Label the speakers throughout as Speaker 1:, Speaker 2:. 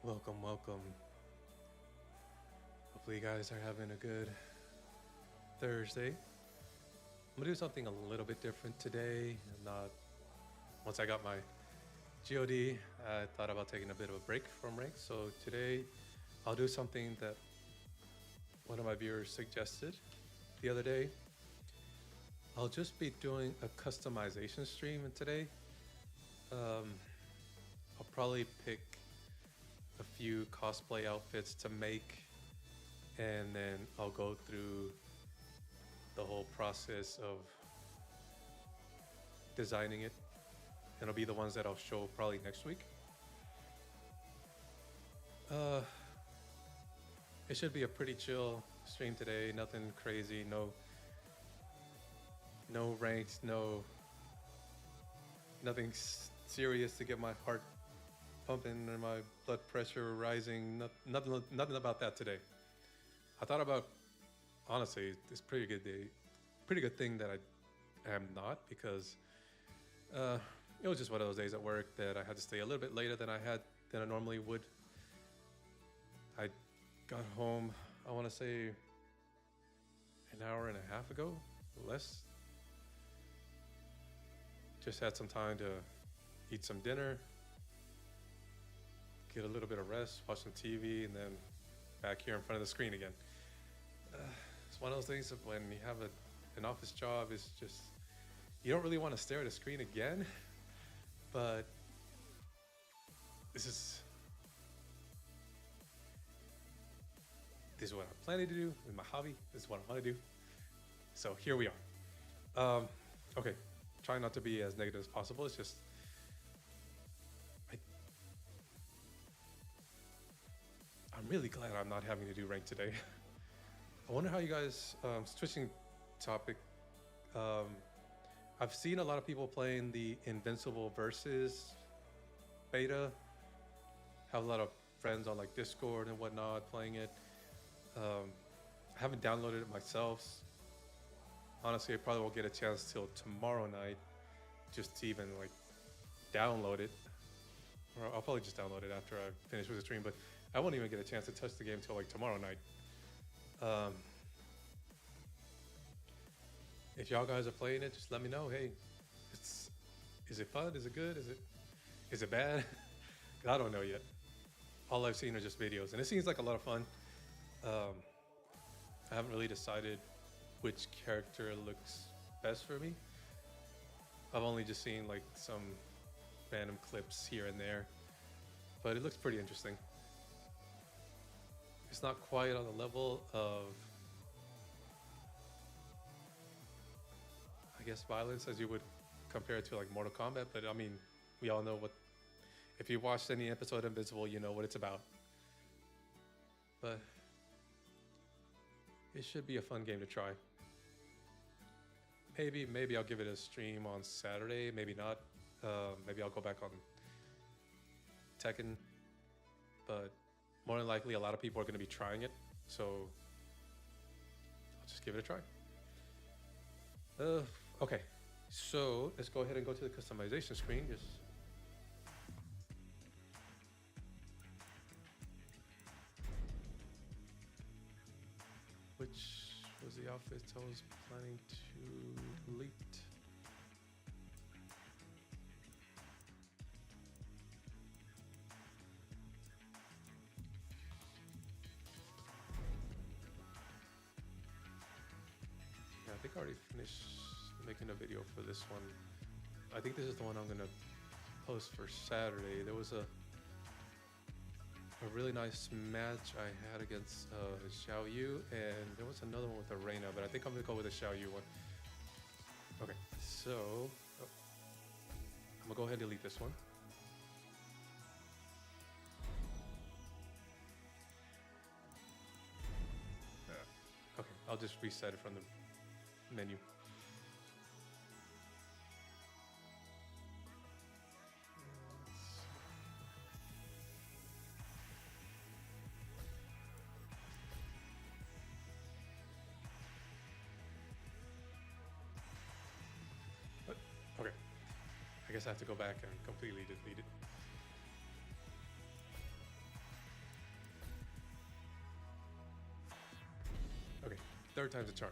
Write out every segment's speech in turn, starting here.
Speaker 1: Welcome. Hopefully, you guys are having a good Thursday. I'm gonna do something a little bit different today. Not once I got my GOD, I thought about taking a bit of a break from ranks. So today, I'll do something that one of my viewers suggested the other day. I'll just be doing a customization stream today. I'll probably pick a few cosplay outfits to make, and then I'll go through the whole process of designing it. And it'll be the ones that I'll show probably next week. It should be a pretty chill stream today. Nothing crazy. No ranks. Nothing serious to get my heart pumping and my blood pressure rising. Nothing about that today. I thought about, honestly, it's pretty good day, pretty good thing that I am not, because it was just one of those days at work that I had to stay a little bit later than I normally would. I got home, I want to say an hour and a half ago, less. Just had some time to eat some dinner, get a little bit of rest, watch some TV, and then back here in front of the screen again. It's one of those things that when you have an office job, it's just, you don't really want to stare at a screen again, but this is what I'm planning to do with my hobby. This is what I want to do. So here we are. Okay, trying not to be as negative as possible. It's just, I'm really glad I'm not having to do rank today. I wonder how you guys, switching topic, I've seen a lot of people playing the Invincible Versus beta. Have a lot of friends on like Discord and whatnot playing it. I haven't downloaded it myself. Honestly, I probably won't get a chance till tomorrow night just to even like download it. Or I'll probably just download it after I finish with the stream, but I won't even get a chance to touch the game till like tomorrow night. If y'all guys are playing it, just let me know. Hey, is it fun? Is it good? Is it bad? I don't know yet. All I've seen are just videos, and it seems like a lot of fun. I haven't really decided which character looks best for me. I've only just seen like some random clips here and there, but it looks pretty interesting. It's not quite on the level of, I guess, violence as you would compare it to like Mortal Kombat, but I mean, we all know what, if you watched any episode of Invincible, you know what it's about. But it should be a fun game to try. Maybe I'll give it a stream on Saturday, maybe not. Maybe I'll go back on Tekken, but more than likely a lot of people are going to be trying it, so I'll just give it a try. Okay, so let's go ahead and go to the customization screen. Which was the outfit I was planning to delete? Yeah, I think I already finished making a video for this one. I think this is the one I'm gonna post for Saturday. There was a really nice match I had against Xiao Yu, and there was another one with Arena, but I think I'm gonna go with the Xiao Yu one. Okay, so I'm gonna go ahead and delete this one. Okay, I'll just reset it from the menu. Okay, I guess I have to go back and completely delete it. third time's a charm.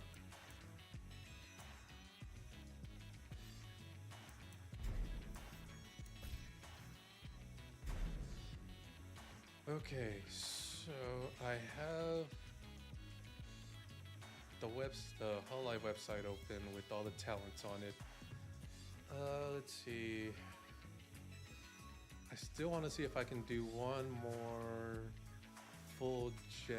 Speaker 1: Okay, so I have the Hololive website open with all the talents on it. Let's see. I still want to see if I can do one more full gen.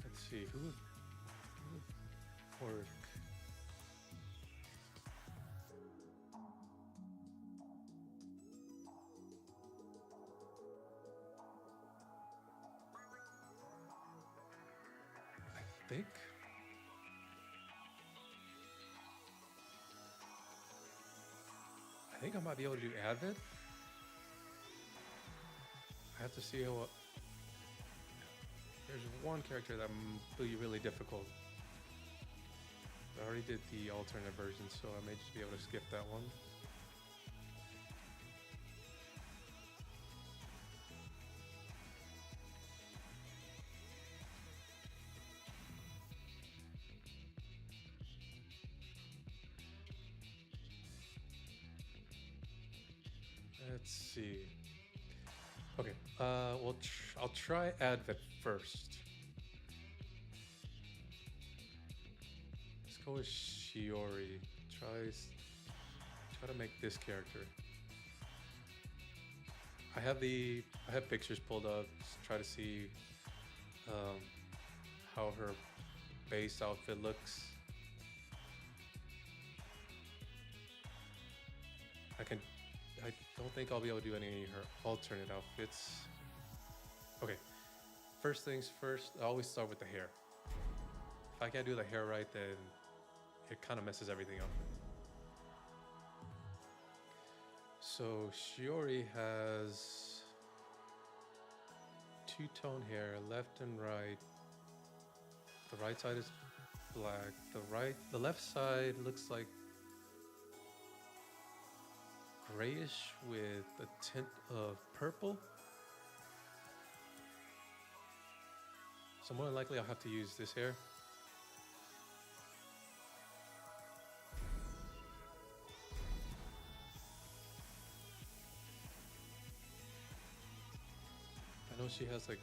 Speaker 1: Let's see who would work. Think. I think I might be able to do Advent. I have to see how. There's one character that will be really difficult. I already did the alternate version, so I may just be able to skip that one. Let's see. Okay, I'll try Advent first. Let's go with Shiori. Try to make this character. I have pictures pulled up. Just try to see how her base outfit looks. I don't think I'll be able to do any of her alternate outfits. Okay, first things first, I always start with the hair. If I can't do the hair right, then it kind of messes everything up. So Shiori has two-tone hair, left and right. The right side is black. The left side looks like grayish with a tint of purple. So more than likely I'll have to use this hair. I know she has like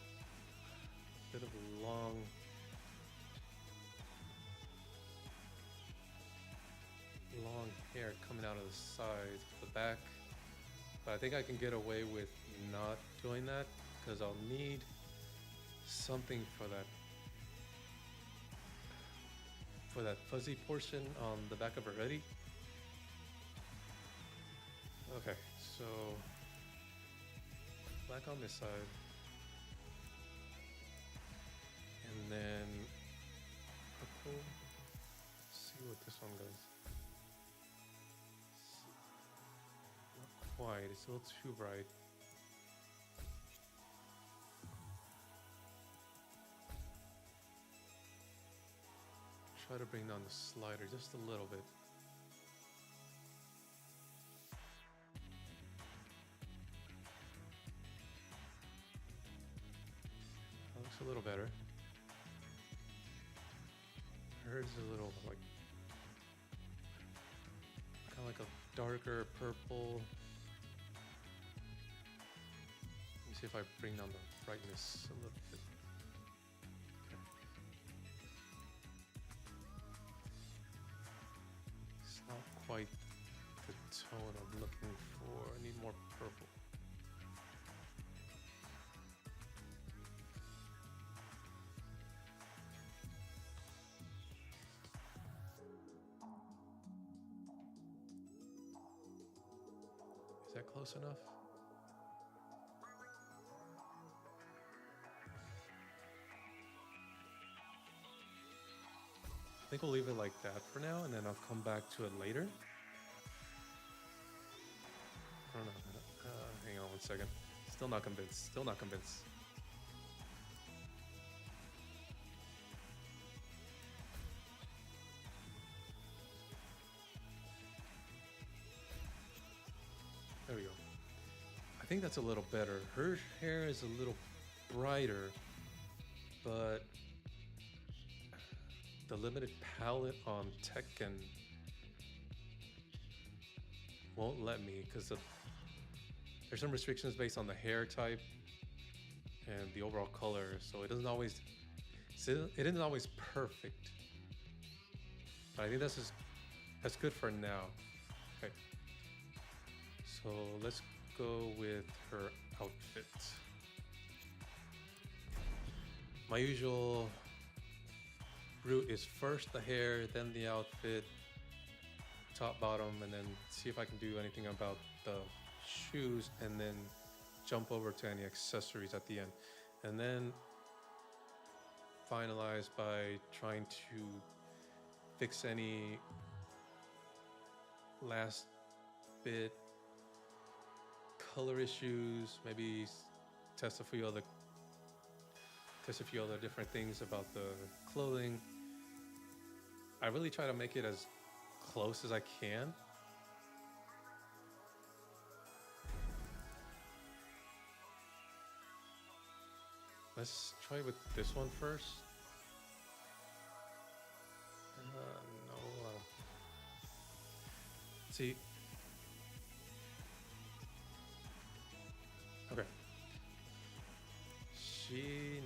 Speaker 1: a bit of a long hair coming out of the sides, the back, but I think I can get away with not doing that because I'll need something for that fuzzy portion on the back of her hoodie. Okay, so black on this side, and then purple. Let's see what this one goes. White, it's a little too bright. Try to bring down the slider just a little bit. That looks a little better. Hers is a little like kind of like a darker purple. See if I bring down the brightness a little bit. Okay. It's not quite the tone I'm looking for. I need more purple. Is that close enough? I think we'll leave it like that for now, and then I'll come back to it later. I don't know. Hang on one second. Still not convinced. Still not convinced. There we go. I I think that's a little better. Her hair is a little brighter, but the limited palette on Tekken won't let me because there's some restrictions based on the hair type and the overall color, so it isn't always perfect. But I think that's good for now. Okay, so let's go with her outfit. My usual route is first the hair, then the outfit, top, bottom, and then see if I can do anything about the shoes, and then jump over to any accessories at the end. And then finalize by trying to fix any last bit color issues, maybe test a few other different things about the clothing. I really try to make it as close as I can. Let's try with this one first. No. See. Okay. She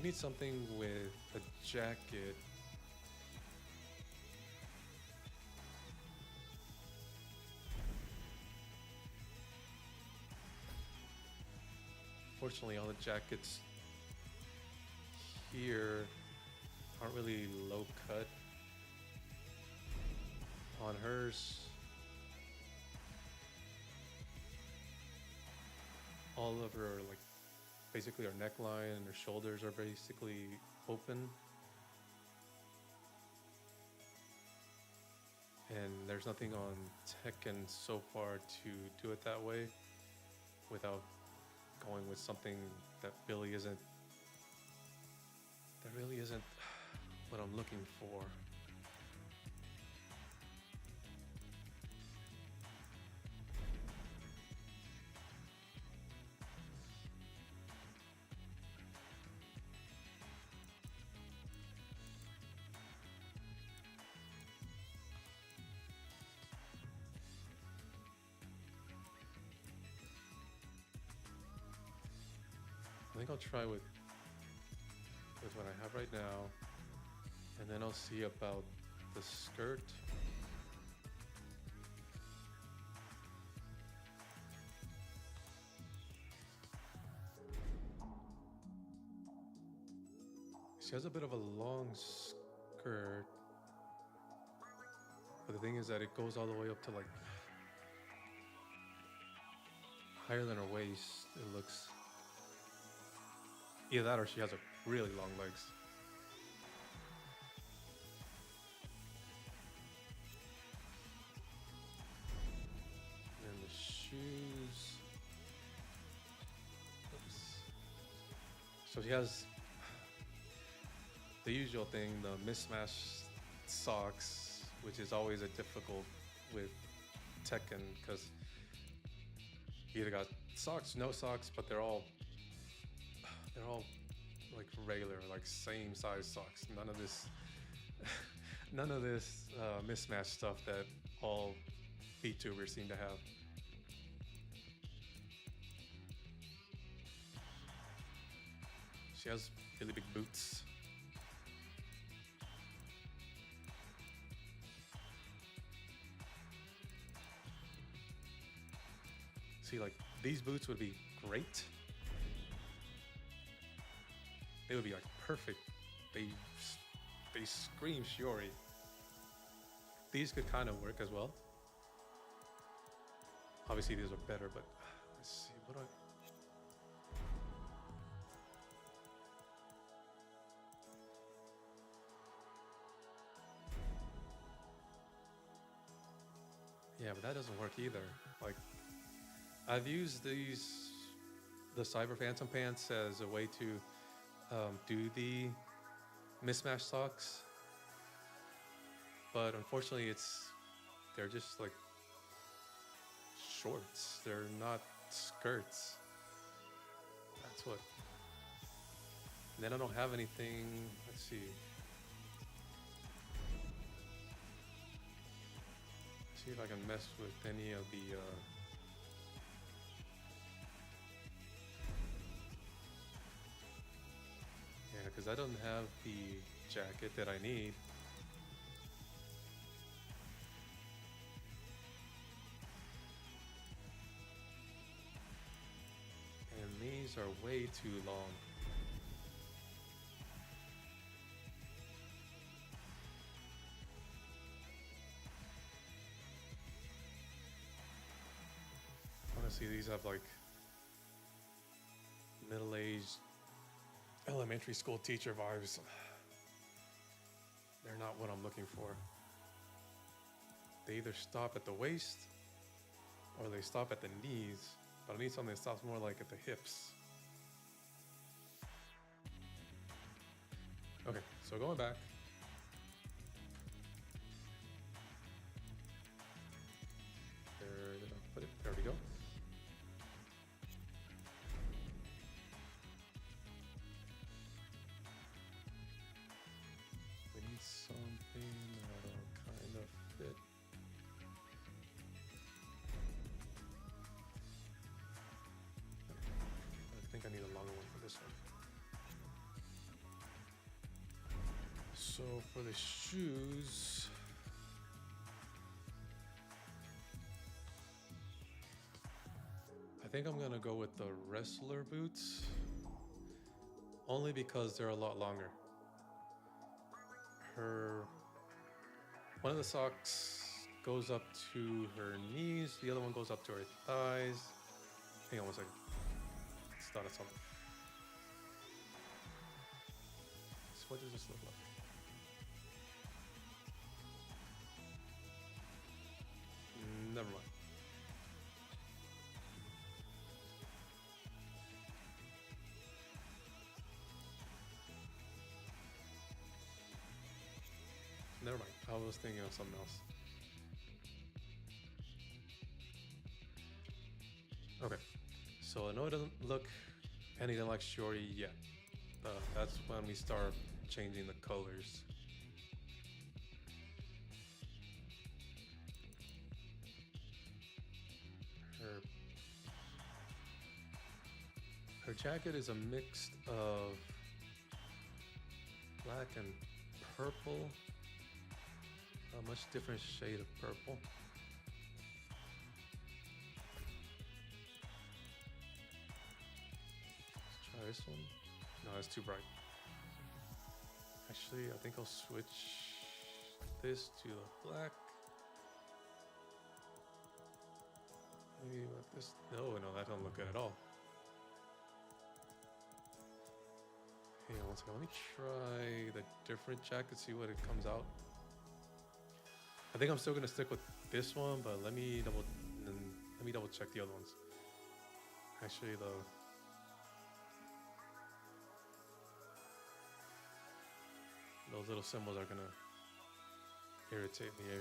Speaker 1: needs something with a jacket. Fortunately, all the jackets here aren't really low cut. On hers, all of her, like, basically her neckline and her shoulders are basically open. And there's nothing on Tekken so far to do it that way without going with something that really isn't what I'm looking for. I think I'll try with what I have right now, and then I'll see about the skirt. She has a bit of a long skirt, but the thing is that it goes all the way up to, like, higher than her waist, it looks. Either that or she has a really long legs. And the shoes. Oops. So she has the usual thing, the mismatched socks, which is always a difficult with Tekken because you either got socks, no socks, but they're all like regular, like same size socks. None of this mismatched stuff that all VTubers seem to have. She has really big boots. See, like, these boots would be great. They would be, like, perfect. They scream Shiori. These could kind of work as well. Obviously these are better, but let's see, what do I... Yeah, but that doesn't work either. Like, I've used the Cyber Phantom pants as a way to do the mismatched socks, but unfortunately they're just like shorts. They're not skirts. That's what. And then I don't have anything. Let's see. See if I can mess with any of the. Yeah, because I don't have the jacket that I need. And these are way too long. Honestly, these have like middle-aged elementary school teacher vibes. They're not what I'm looking for. They either stop at the waist or they stop at the knees, but I need something that stops more like at the hips. Okay, so going back. Where did I put it? There we go. We need something that'll kind of fit. I think I need a longer one for this one. So for the shoes, I think I'm gonna go with the wrestler boots, only because they're a lot longer. One of the socks goes up to her knees, the other one goes up to her thighs. Hang on one second. It's not a something. So what does this look like? Never mind. Never mind. I was thinking of something else. Okay. So I know it doesn't look anything like Shorty yet. That's when we start changing the colors. Her Her jacket is a mix of black and purple, a much different shade of purple. Let's try this one. No, it's too bright. Actually, I think I'll switch this to the black. Maybe like this. No, that don't look good at all. Hey, one second. Let me try the different jacket, see what it comes out. I think I'm still gonna stick with this one, but let me double check the other ones. Actually, those little symbols are gonna irritate me.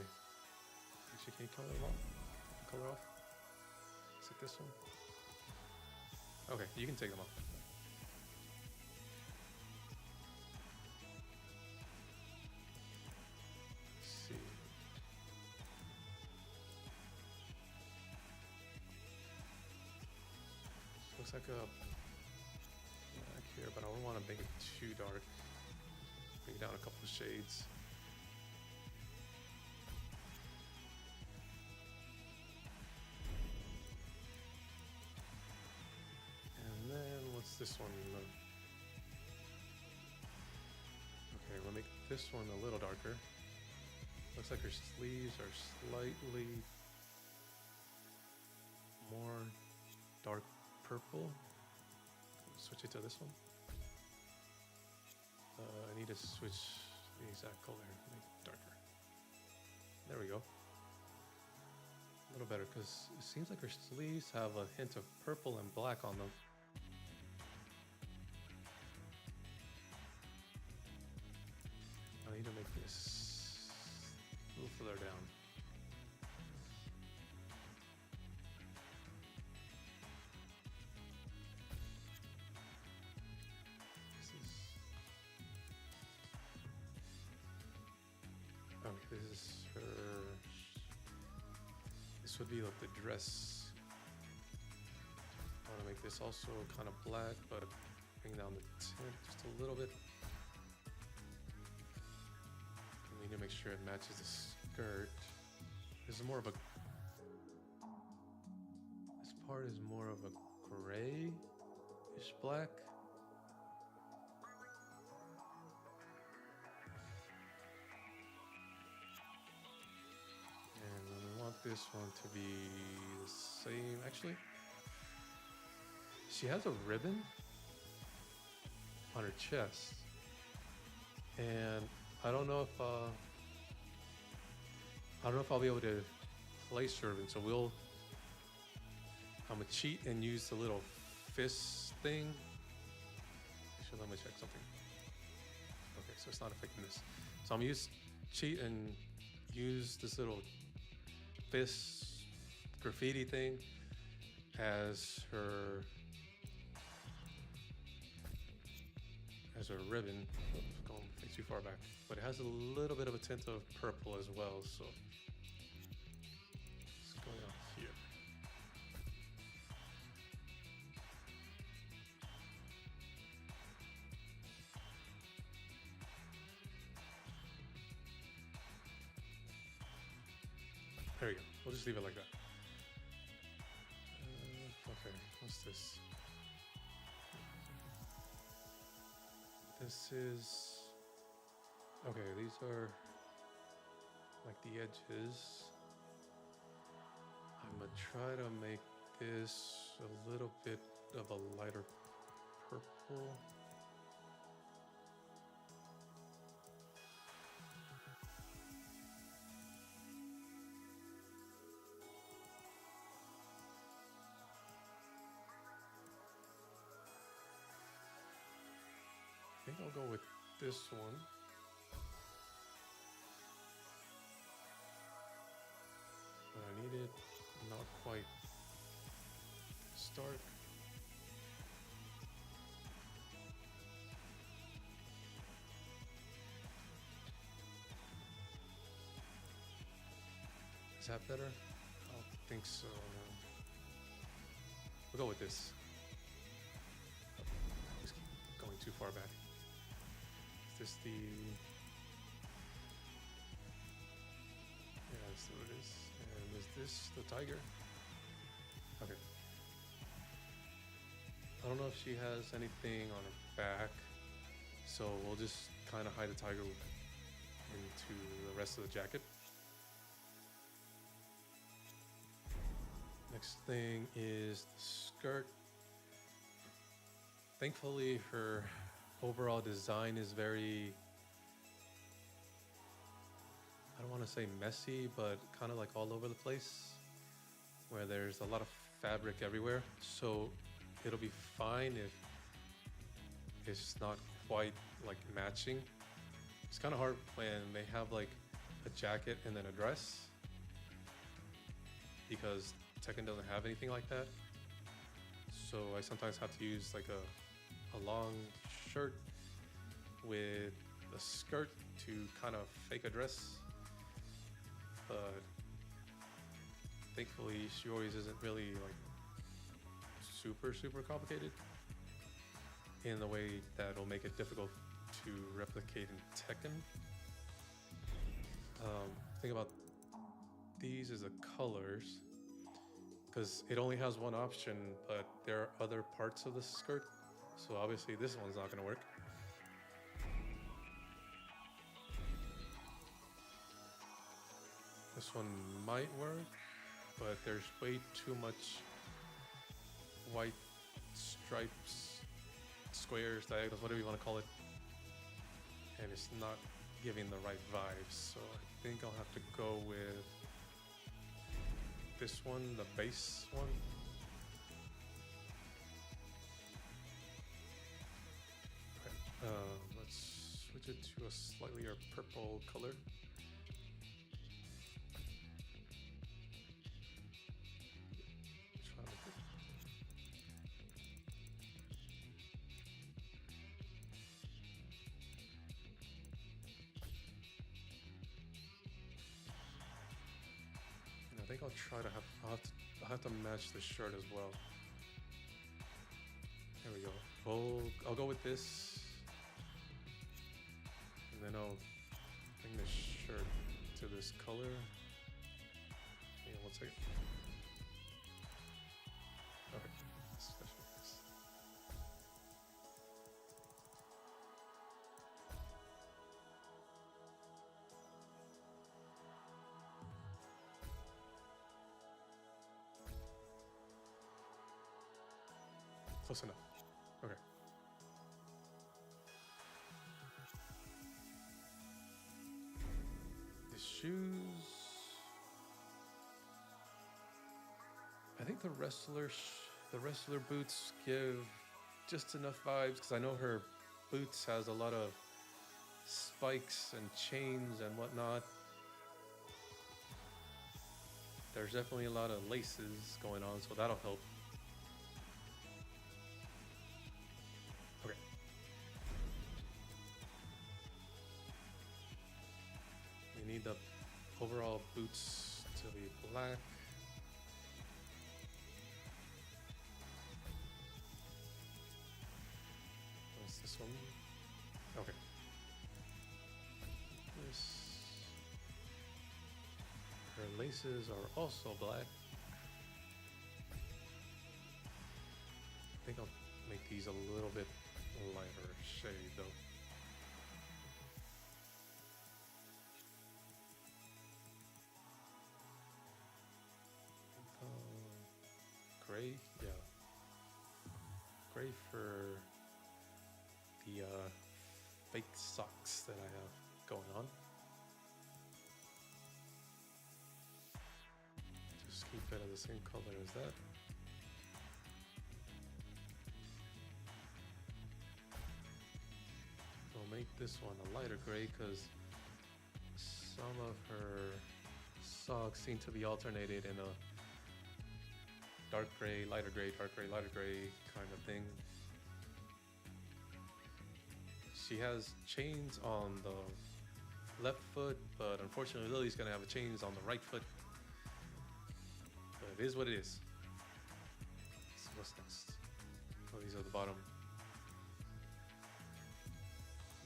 Speaker 1: Actually, can you color them off? Color off? Is it this one? Okay, you can take them off. Let's see. Looks like a black here, but I don't want to make it too dark. Bring it down a couple of shades. And then what's this one? Okay, we'll make this one a little darker. Looks like her sleeves are slightly more dark purple. Switch it to this one. I need to switch the exact color, make it darker. There we go. A little better, because it seems like her sleeves have a hint of purple and black on them. I need to make this a little further down. This is her. This would be like the dress. I want to make this also kind of black, but bring down the tint just a little bit. We need to make sure it matches the skirt. This is more of a. This part is more of a gray-ish black. And we want this one to be the same. Actually, she has a ribbon on her chest, and I don't know if I'll be able to place her ribbon. So I'm gonna cheat and use the little fist thing. Actually, let me check something. Okay, so it's not affecting this. So I'm gonna cheat and use this little fist graffiti thing as her ribbon. Oops, going way too far back, but it has a little bit of a tint of purple as well. So it's going on here. There we go. We'll just leave it like that. Okay, what's this? This is... Okay, these are like the edges. I'm gonna try to make this a little bit of a lighter purple. I think I'll go with this one. But I need it not quite stark. Is that better? I don't think so. No. We'll go with this. Just keep going too far back. Is this the... Yeah, that's what it is. And is this the tiger? Okay. I don't know if she has anything on her back, so we'll just kind of hide the tiger into the rest of the jacket. Next thing is the skirt. Thankfully, her overall design is very, I don't want to say messy, but kind of like all over the place, where there's a lot of fabric everywhere. So it'll be fine if it's not quite like matching. It's kind of hard when they have like a jacket and then a dress, because Tekken doesn't have anything like that. So I sometimes have to use like a long shirt with a skirt to kind of fake a dress. But thankfully Shiori's isn't really like super complicated in the way that'll make it difficult to replicate in Tekken. Thing about these is the colors, because it only has one option, but there are other parts of the skirt, so obviously this one's not going to work. This one might work, but there's way too much white stripes, squares, diagonals, whatever you want to call it, and it's not giving the right vibes. So I think I'll have to go with this one, the base one. Okay, let's switch it to a slightly purple color. I think I'll try to have I'll have to match the shirt as well. There we go. I'll go with this, and then I'll bring the shirt to this color. Yeah, one second. Okay, that should be nice. Close enough. Okay. The shoes. I think the wrestler boots give just enough vibes because I know her boots has a lot of spikes and chains and whatnot. There's definitely a lot of laces going on, so that'll help. Okay. We need the overall boots to be black. What's this one? Okay. This. Her laces are also black. I think I'll make these a little bit lighter shade though. Gray, yeah. Gray for the fake socks that I have going on. Just keep it of the same color as that. We'll make this one a lighter gray because some of her socks seem to be alternated in a dark gray, lighter gray, dark gray, lighter gray kind of thing. She has chains on the left foot, but unfortunately Lily's gonna have chains on the right foot. But it is what it is. So what's next? Oh, these are the bottom.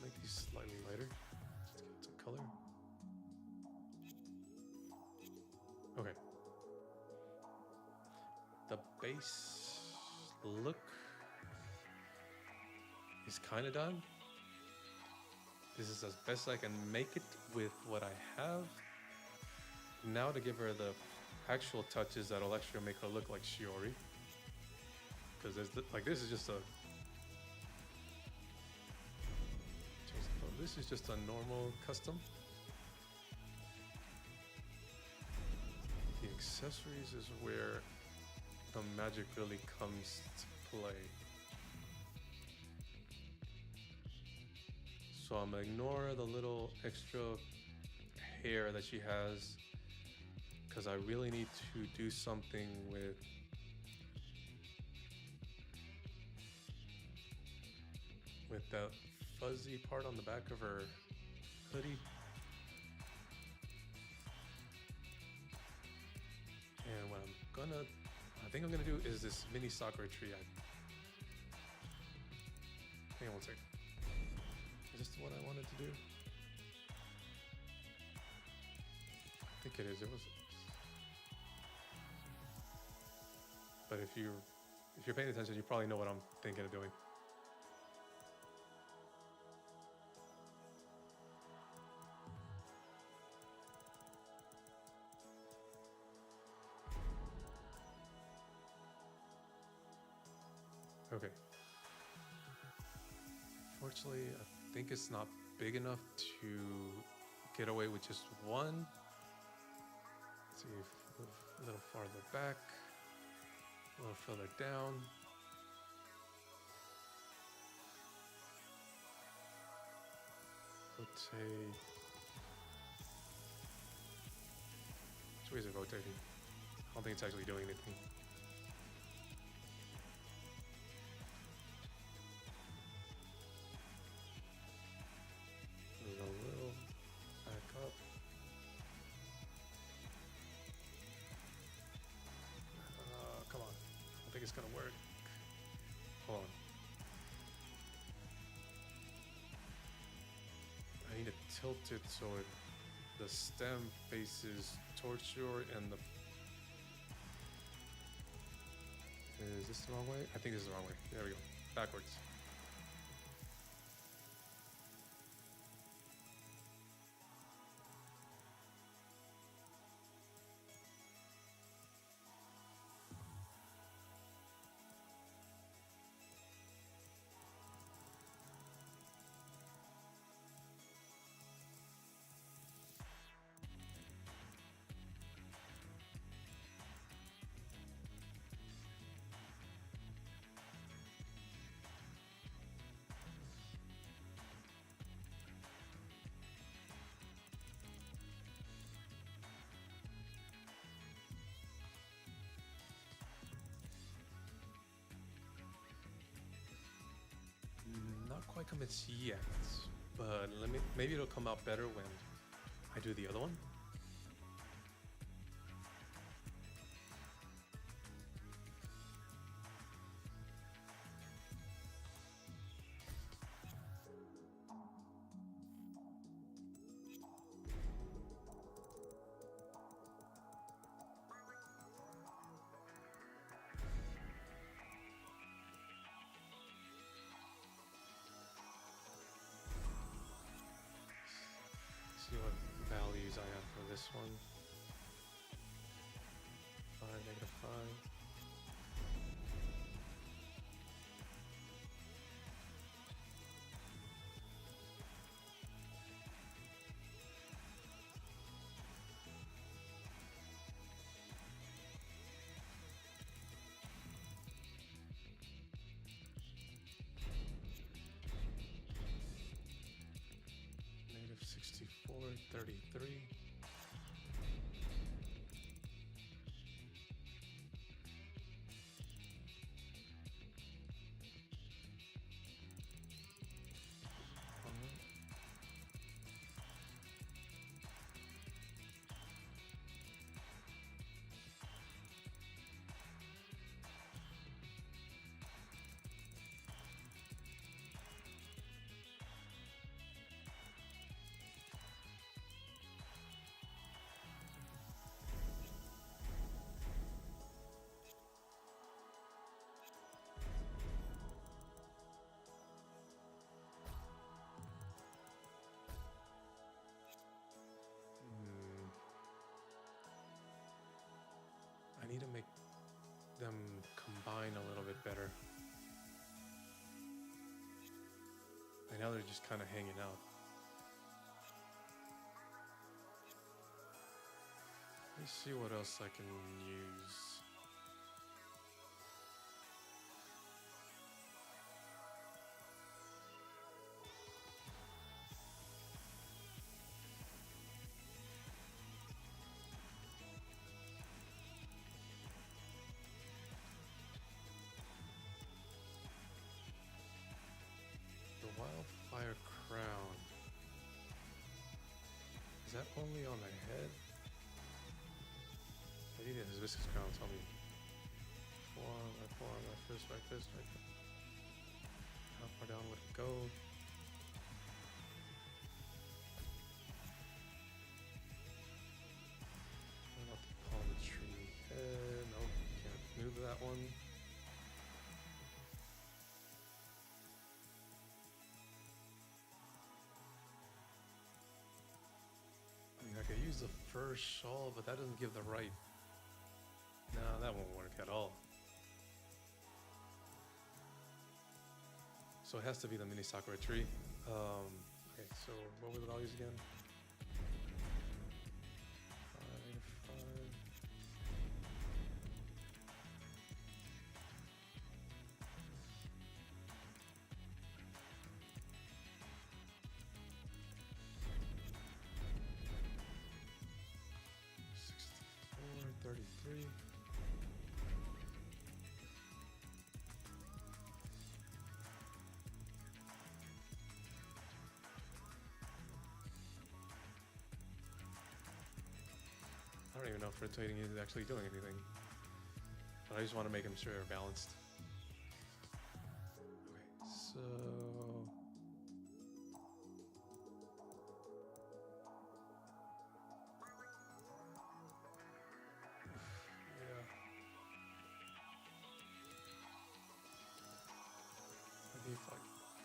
Speaker 1: Make these slightly lighter. Let's give it some color. Okay. The base look is kind of done. This is as best I can make it with what I have. Now to give her the actual touches that'll actually make her look like Shiori. Because like this is just a this is just a normal custom. The accessories is where the magic really comes to play. So I'm gonna ignore the little extra hair that she has because I really need to do something with that fuzzy part on the back of her hoodie. And what I think I'm gonna do is this mini Sakura tree. Hang on one second. Is this what I wanted to do? I think it is. It was. But if you're paying attention, you probably know what I'm thinking of doing. Okay. Fortunately, I think it's not big enough to get away with just one. Let's see if move a little farther back, a little further down. Rotate. Which way is it rotating? I don't think it's actually doing anything. A little back up. tilt it so the stem faces towards your and the. Is this the wrong way? I think this is the wrong way. There we go. Backwards. Not quite convinced yet, but maybe it'll come out better when I do the other one. See what values I have for this one. 5, -5. -64, 33. I need to make them combine a little bit better. Right now they're just kind of hanging out. Let's see what else I can use. Wildfire crown. Is that only on the head? Maybe the hibiscus crown tell me. Forearm, right fist, right fist, right fist. How far down would it go? What about the palm tree head? Nope, can't move that one. I could use the fur shawl, but that doesn't give the right. No, that won't work at all. So it has to be the mini sakura tree. Okay, so what were the values again? 5, 5. I don't even know if rotating is actually doing anything. But I just want to make them sure they're balanced. Okay, so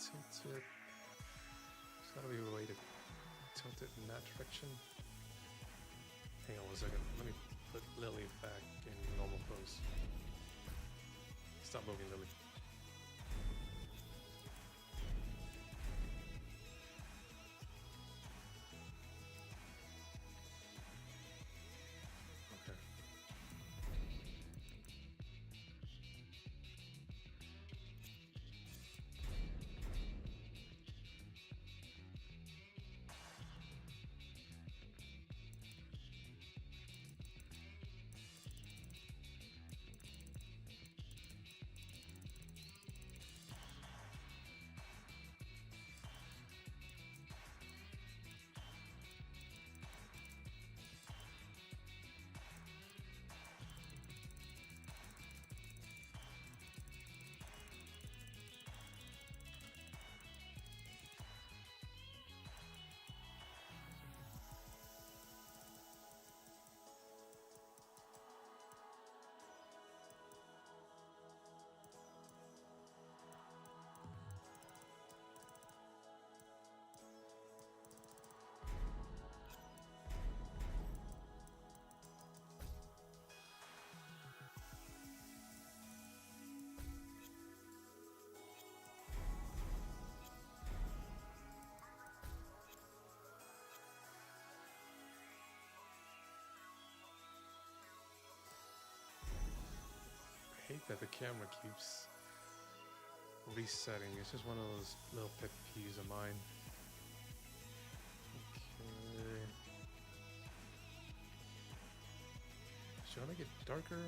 Speaker 1: tilt it. There's gotta be a way to tilt it in that direction. Hang on one second. Let me put Lily back in normal pose. Stop moving, Lily. Okay. I hate that the camera keeps resetting. It's just one of those little pet peeves of mine. Okay. Should I make it darker?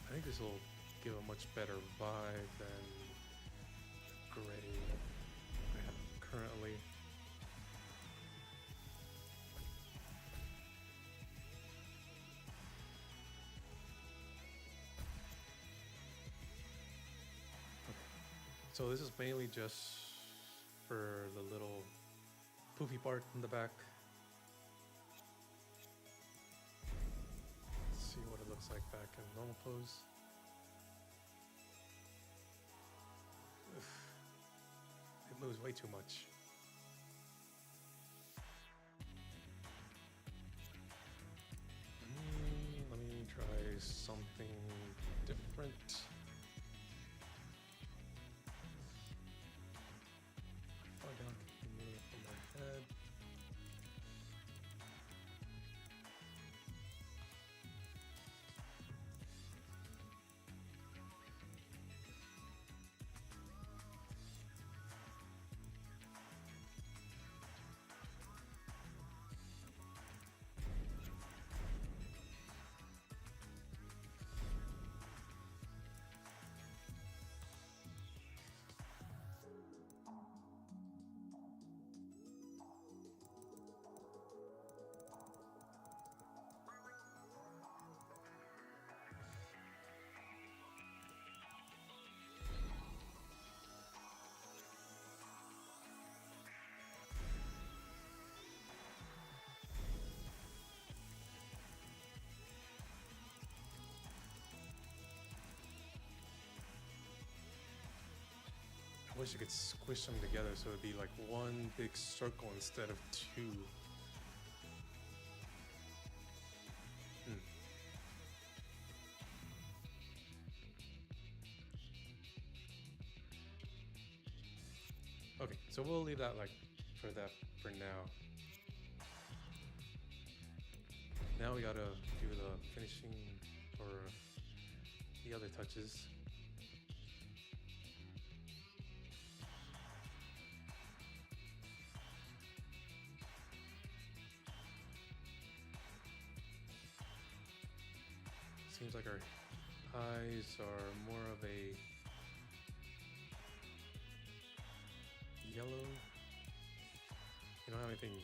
Speaker 1: I think this will give a much better vibe than the gray I have currently. So this is mainly just for the little poofy part in the back. Let's see what it looks like back in normal pose. It moves way too much. Let me try something different. Far down can move from my head. I wish I could squish them together so it'd be like one big circle instead of two. Okay, so we'll leave that like for now. Now we gotta do the finishing or the other touches. Seems like our eyes are more of a yellow. You don't have anything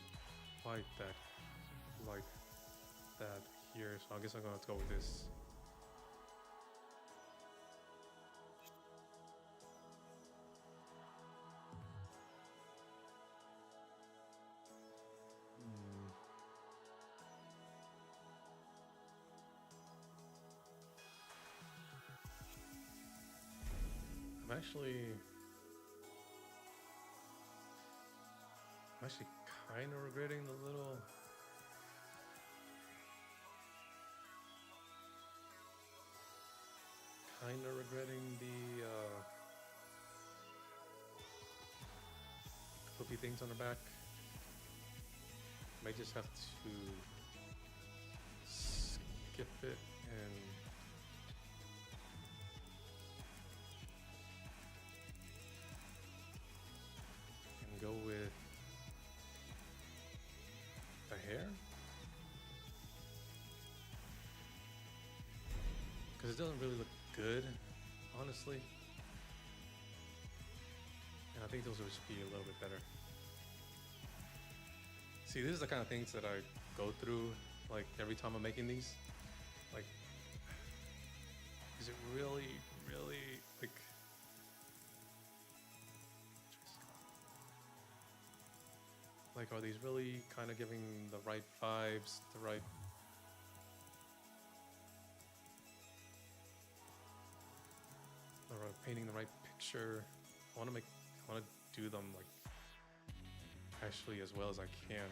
Speaker 1: like that here, so I guess I'm gonna have to go with this. I'm actually kind of regretting the flippy things on the back. Might just have to skip it and go with the hair, because it doesn't really look good, honestly. And I think those would just be a little bit better. See, this is the kind of things that I go through, like, every time I'm making these. Like, is it really, like, are these really kind of giving the right vibes, painting the right picture? I want to do them, like, actually as well as I can.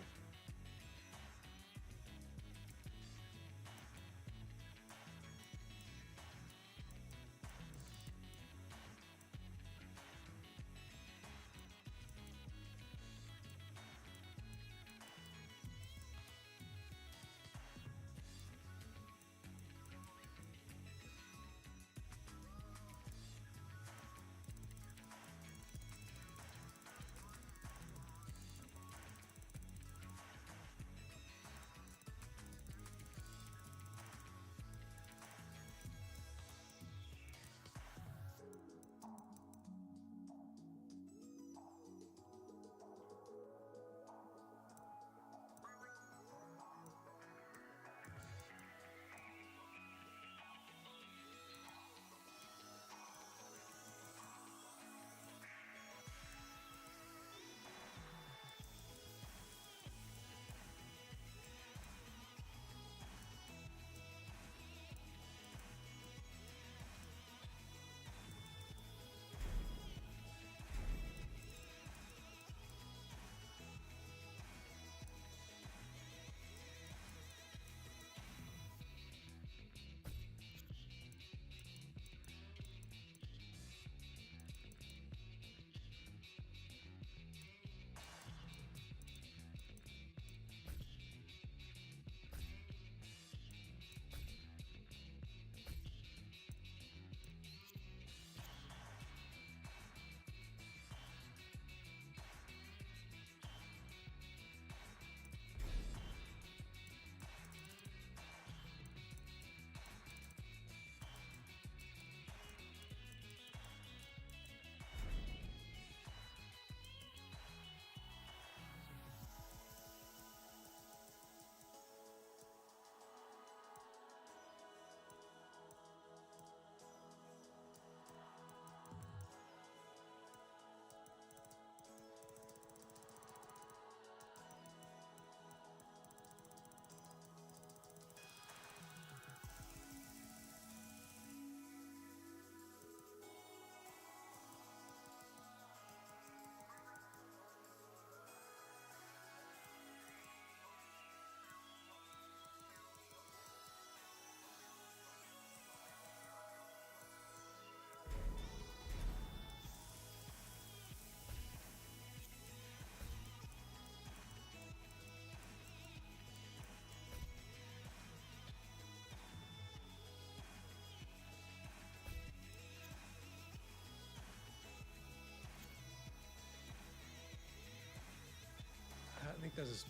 Speaker 1: I think this is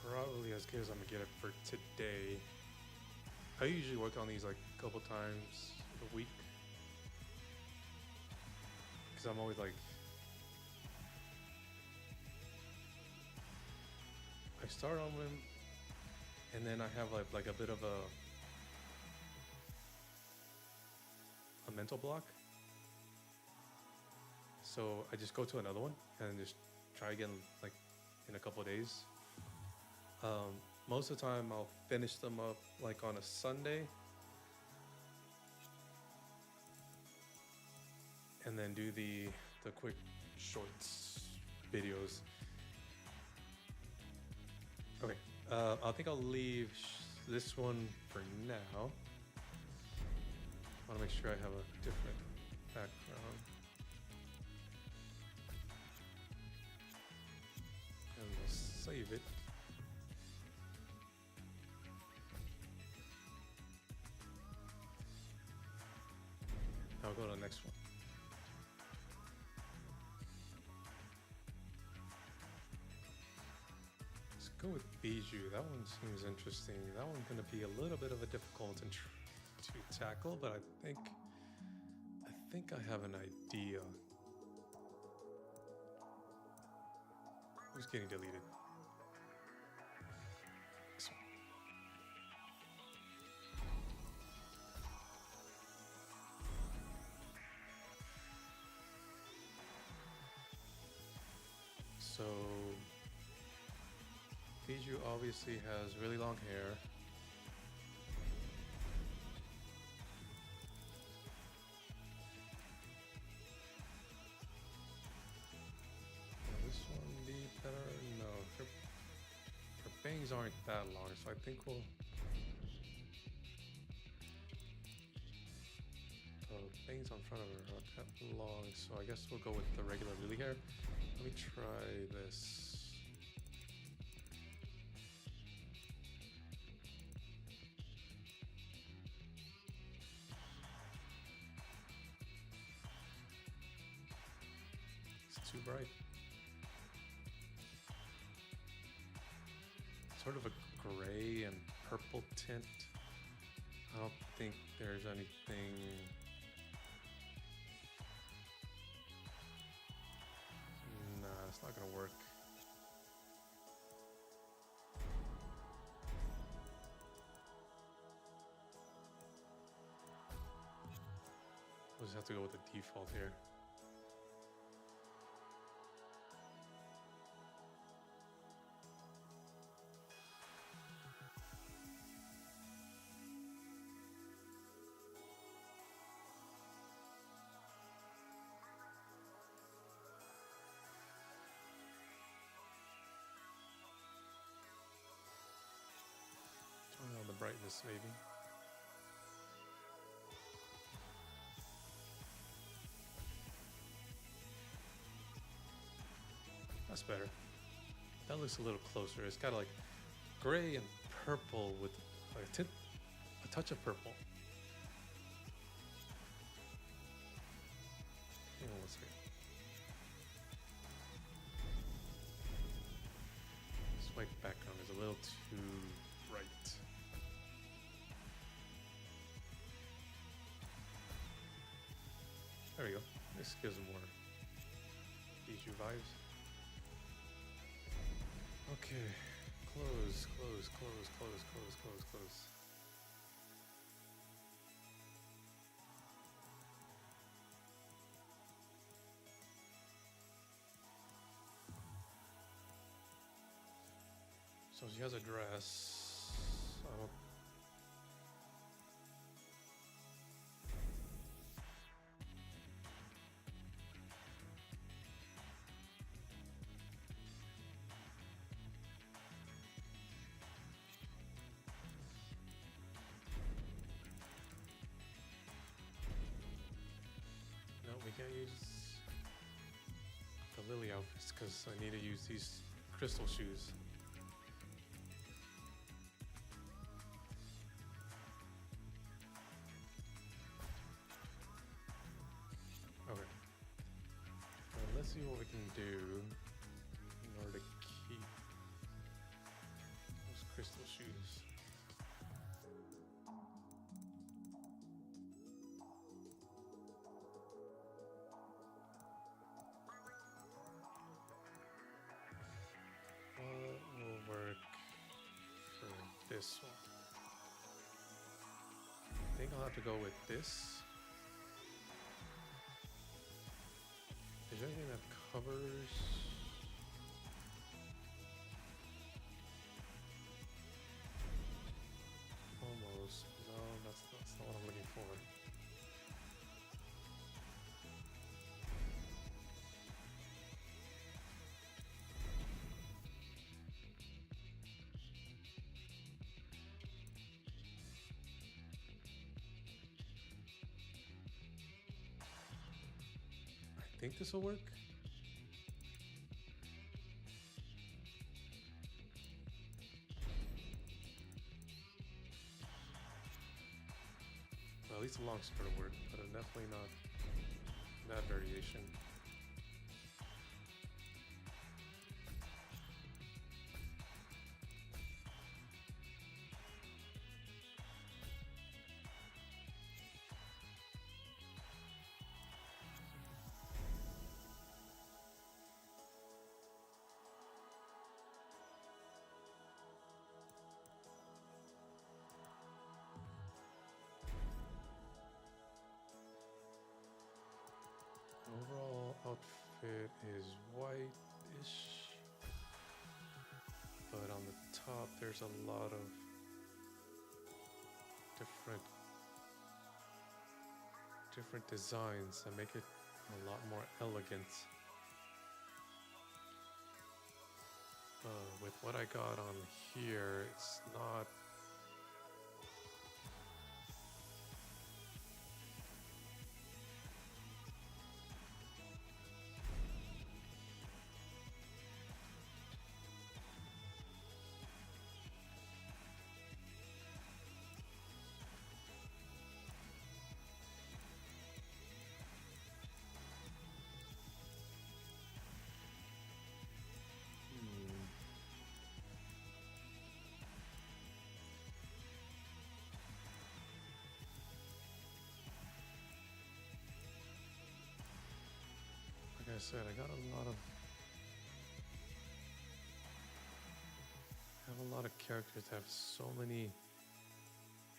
Speaker 1: probably as good as I'm gonna get it for today. I usually work on these like a couple times a week, because I'm always like, I start on them and then I have like a bit of a mental block. So I just go to another one and just try again, like, in a couple of days. Most of the time I'll finish them up like on a Sunday, and then do the quick shorts videos. Okay, I think I'll leave this one for now. I want to make sure I have a different background. And we'll save it. I'll go to the next one. Let's go with Bijou. That one seems interesting. That one's going to be a little bit of a difficult one to tackle, but I think I have an idea. Who's getting deleted? This one. So Bijou obviously has really long hair. Will this one be better? No, her bangs aren't that long, so I think we'll. Bangs on front of her aren't that long, so I guess we'll go with the regular Lili hair. Let me try this. It's too bright. Sort of a gray and purple tint. I don't think there's anything. Nah, it's not gonna work. We'll just have to go with the default here. Turn on the brightness, maybe. That's better. That looks a little closer. It's kind of like gray and purple with like a touch of purple. Hang on one second. This white background is a little too bright. There we go. This gives more Bijou vibes. Okay, close. So she has a dress. I don't. No, we can't use the Lili outfits because I need to use these crystal shoes. Okay. Let's see what we can do in order to keep those crystal shoes. What will work for this one? I think I'll have to go with this. Is there anything that covers? Almost. No, that's not what I'm looking for. think this will work. Well, at least the long skirt will work, but definitely not that variation. Overall outfit is white-ish, but on the top there's a lot of different designs that make it a lot more elegant. With what I got on here, it's not. Like I said, I got a lot of characters that have so many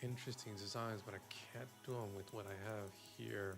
Speaker 1: interesting designs, but I can't do them with what I have here.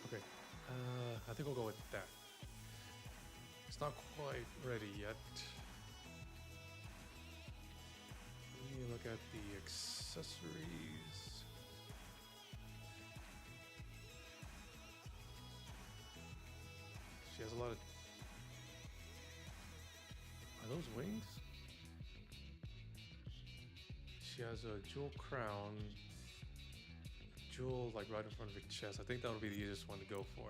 Speaker 1: Okay, I think we'll go with that. It's not quite ready yet. Let me look at the accessories. She has a lot of. Are those wings? She has a jewel crown. Jewel like right in front of her chest. I think that would be the easiest one to go for.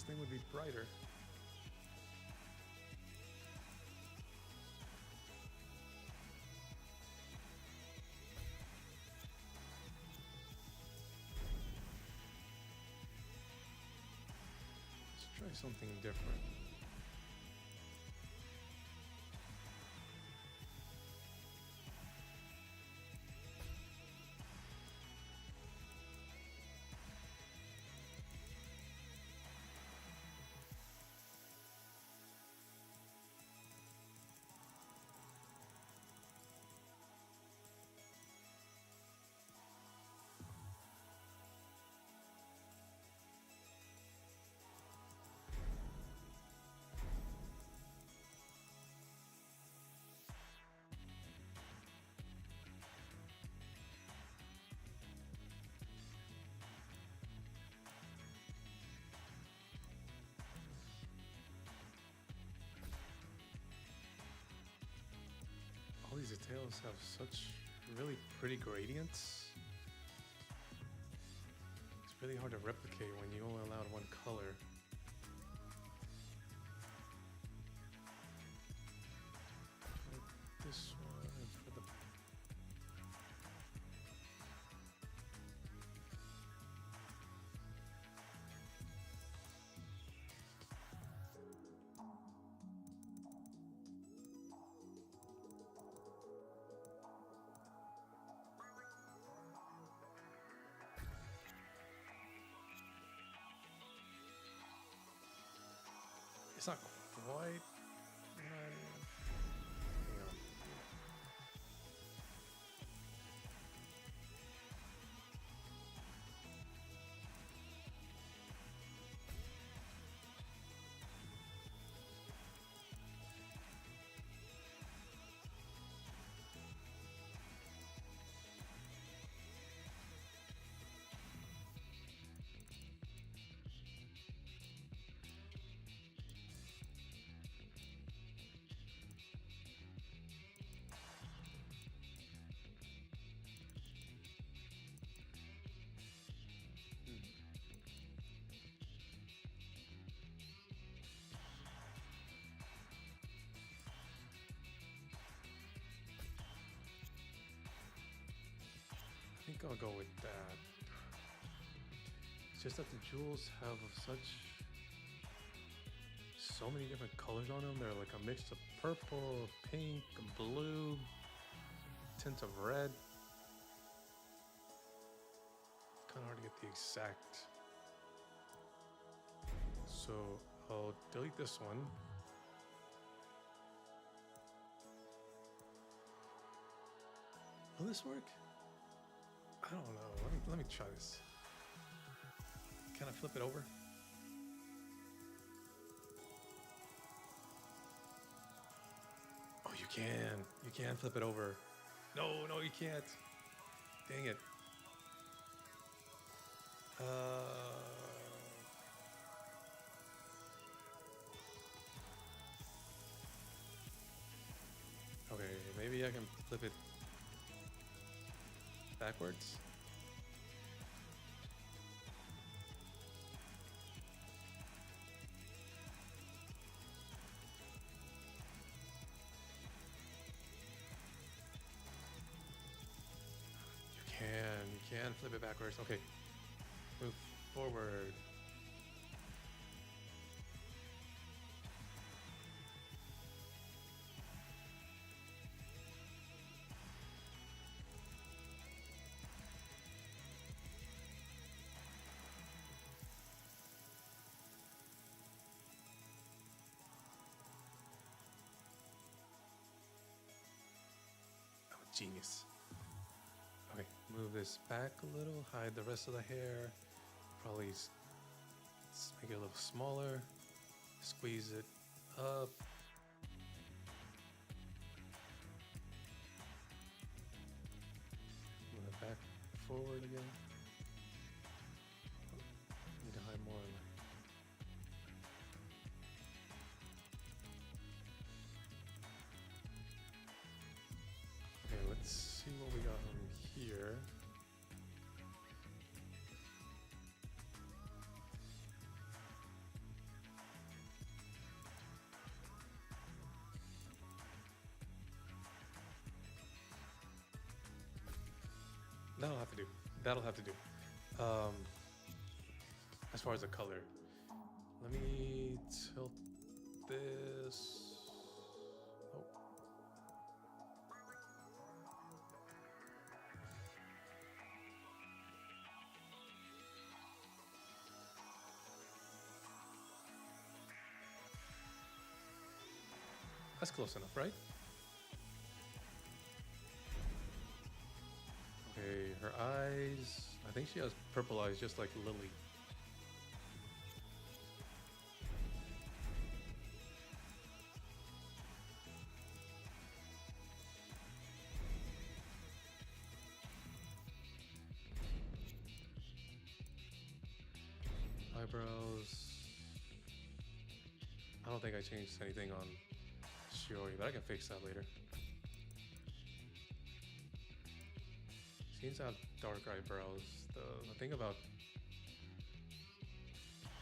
Speaker 1: this thing would be brighter. Let's try something different. All these details have such really pretty gradients. It's really hard to replicate when you only allowed one color. Like this one for the it's not quite. Hang on. I think I'll go with that. It's just that the jewels have so many different colors on them. They're like a mix of purple, pink, blue, tints of red. Kind of hard to get the exact. So I'll delete this one. Will this work? I don't know. Let me try this. Can I flip it over? Oh, you can. You can flip it over. No, you can't. Dang it. Okay, maybe I can flip it backwards. You can flip it backwards. Okay, move forward. Genius. Okay, move this back a little, hide the rest of the hair. Probably make it a little smaller. Squeeze it up. Move it back forward again. Need to hide more. Okay, let's see what we got on here. That'll have to do. That'll have to do. Um, as far as the color, let me tilt this. Oh, that's close enough, right? Okay, her eyes. I think she has purple eyes, just like Lily. Eyebrows. I don't think I changed anything on Shiori, but I can fix that later. Seems to have dark eyebrows. The thing about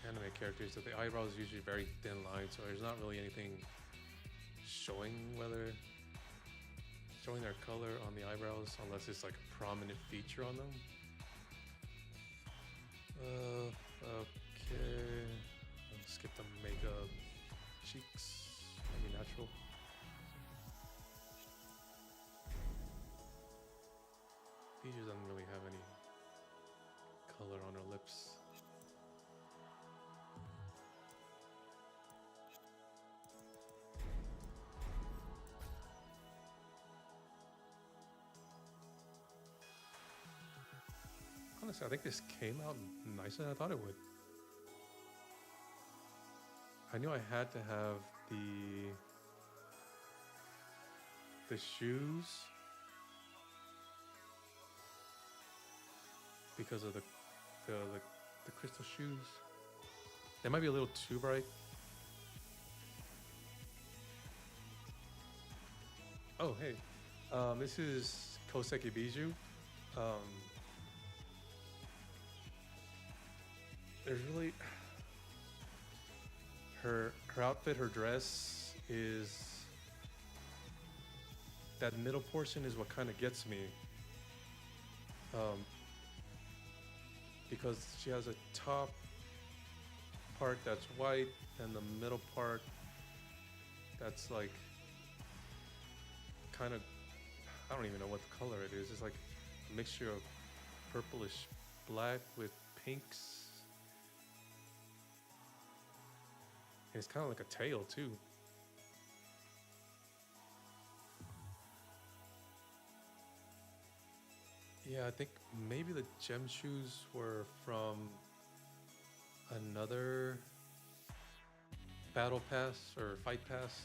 Speaker 1: anime characters is that the eyebrows are usually very thin lines, so there's not really anything showing their color on the eyebrows unless it's like a prominent feature on them. Okay. Let's skip the makeup. Cheeks, maybe natural. Peaches doesn't really have any color on her lips. Honestly, I think this came out nicer than I thought it would. I knew I had to have the shoes because of the crystal shoes. They might be a little too bright. Oh hey, this is Koseki Biju. There's really her outfit, her dress is that middle portion is what kind of gets me. Because she has a top part that's white and the middle part that's like kind of, I don't even know what the color it is. It's like a mixture of purplish black with pinks. And it's kind of like a tail too. Yeah, I think maybe the gem shoes were from another battle pass or fight pass.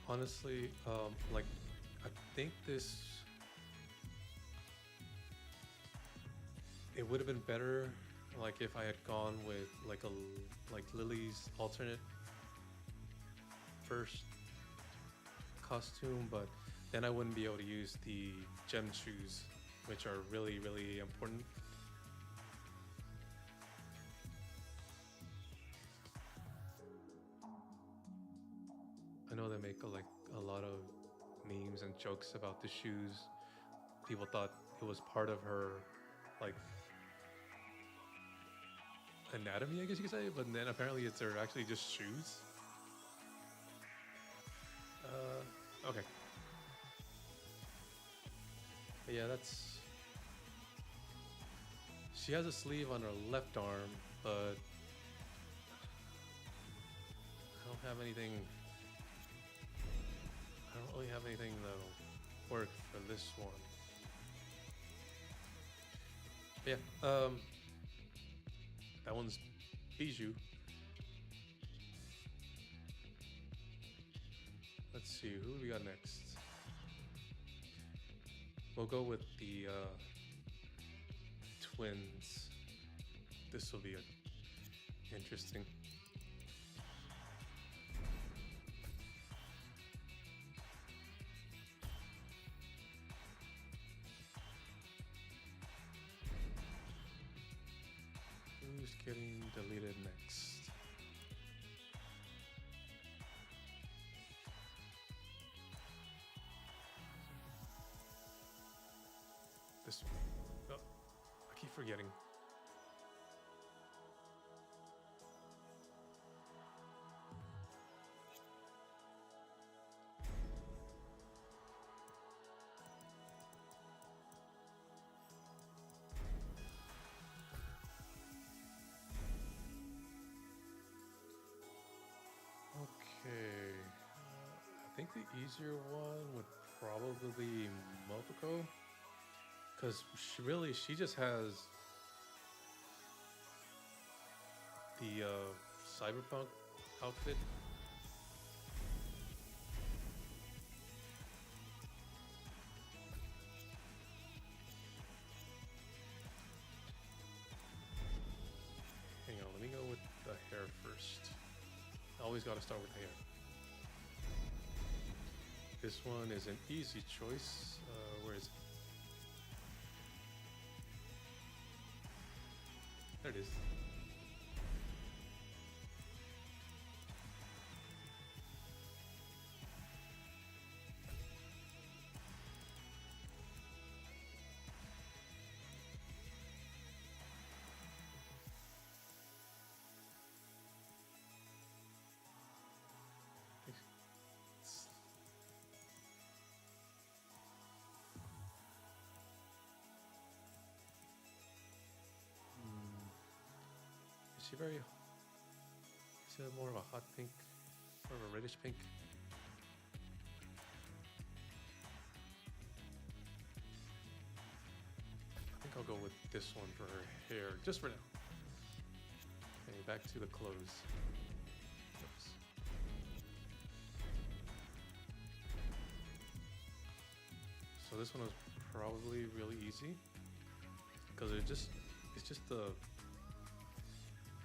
Speaker 1: Honestly, like I think it would have been better like if I had gone with like Lily's alternate first costume, but then I wouldn't be able to use the gem shoes, which are really, really important. I know they make a lot of memes and jokes about the shoes. People thought it was part of her like anatomy, I guess you could say, but then apparently they're actually just shoes. Okay. But yeah, that's. She has a sleeve on her left arm, but I don't have anything. I don't really have anything that'll work for this one. But yeah, that one's Bijou. Let's see, who do we got next? We'll go with the twins. This will be interesting. Who's getting deleted next? This one. Oh, I keep forgetting. Okay, I think the easier one would probably be Mopoko, because she just has the cyberpunk outfit. Hang on, let me go with the hair first. Always got to start with the hair. This one is an easy choice. Where is it? There it is. Is she very? Is it more of a hot pink, or a reddish pink? I think I'll go with this one for her hair, just for now. Okay, back to the clothes. Oops. So this one was probably really easy because it's just the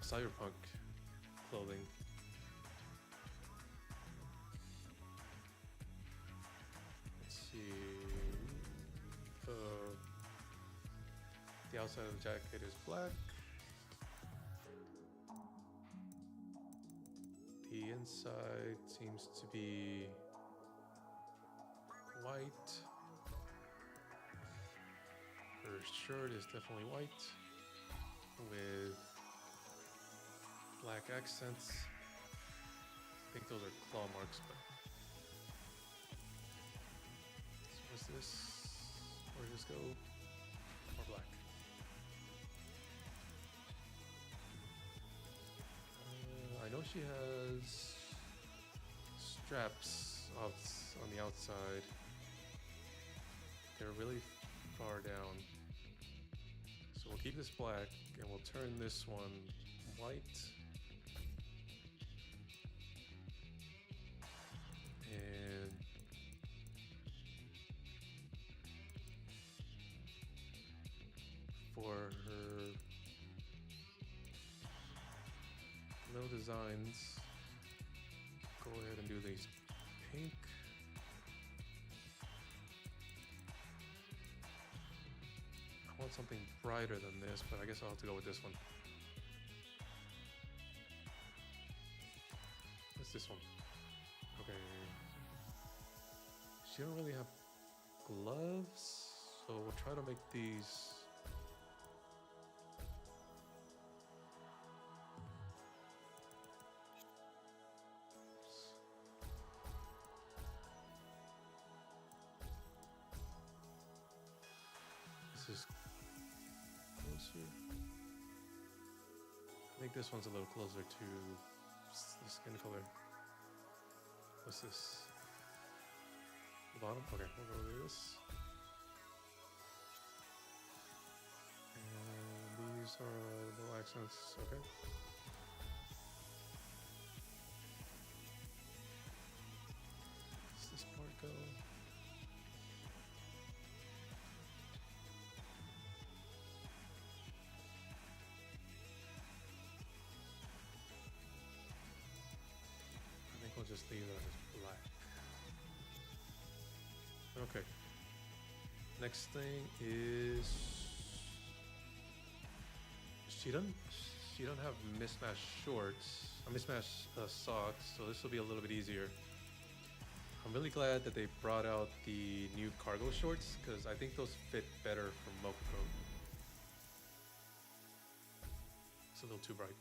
Speaker 1: cyberpunk clothing. Let's see. The outside of the jacket is black. The inside seems to be white. Her shirt is definitely white with black accents. I think those are claw marks, but so what's this? Or just go more black. I know she has straps on the outside. They're really far down. So we'll keep this black and we'll turn this one white. And for her little designs, go ahead and do these pink. I want something brighter than this, but I guess I'll have to go with this one. What's this one? Okay. She don't really have gloves, so we'll try to make these. This is closer. I think this one's a little closer to the skin color. What's this? The bottom? Okay, we'll go with this. And these are little accents, okay. Does this part go? I think we'll just leave that as black. Okay. Next thing is she done? she don't have mismatched shorts, mismatched socks, so this will be a little bit easier. I'm really glad that they brought out the new cargo shorts because I think those fit better for Mokoko. It's a little too bright.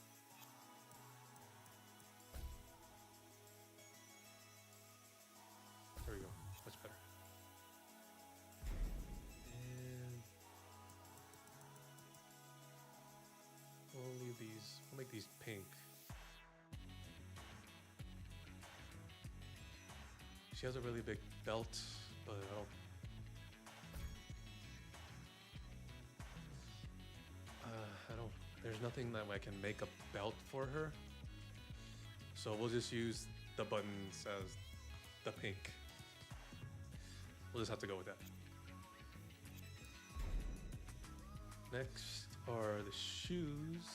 Speaker 1: There we go, much better. And we'll leave these, we'll make these pink. She has a really big belt, but I don't, there's nothing that I can make a belt for her. So we'll just use the buttons as the pink. We'll just have to go with that. Next are the shoes.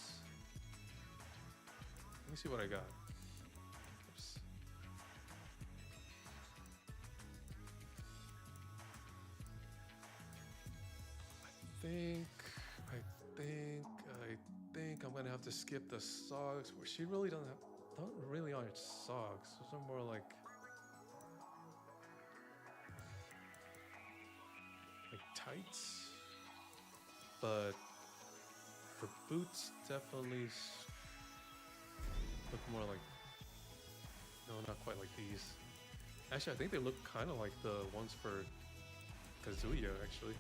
Speaker 1: Let me see what I got. Oops. I think I'm gonna have to skip the socks. She really don't really aren't socks. Those are more like tights. But for boots, definitely look more like, no, not quite like these. Actually, I think they look kind of like the ones for Kazuya, actually.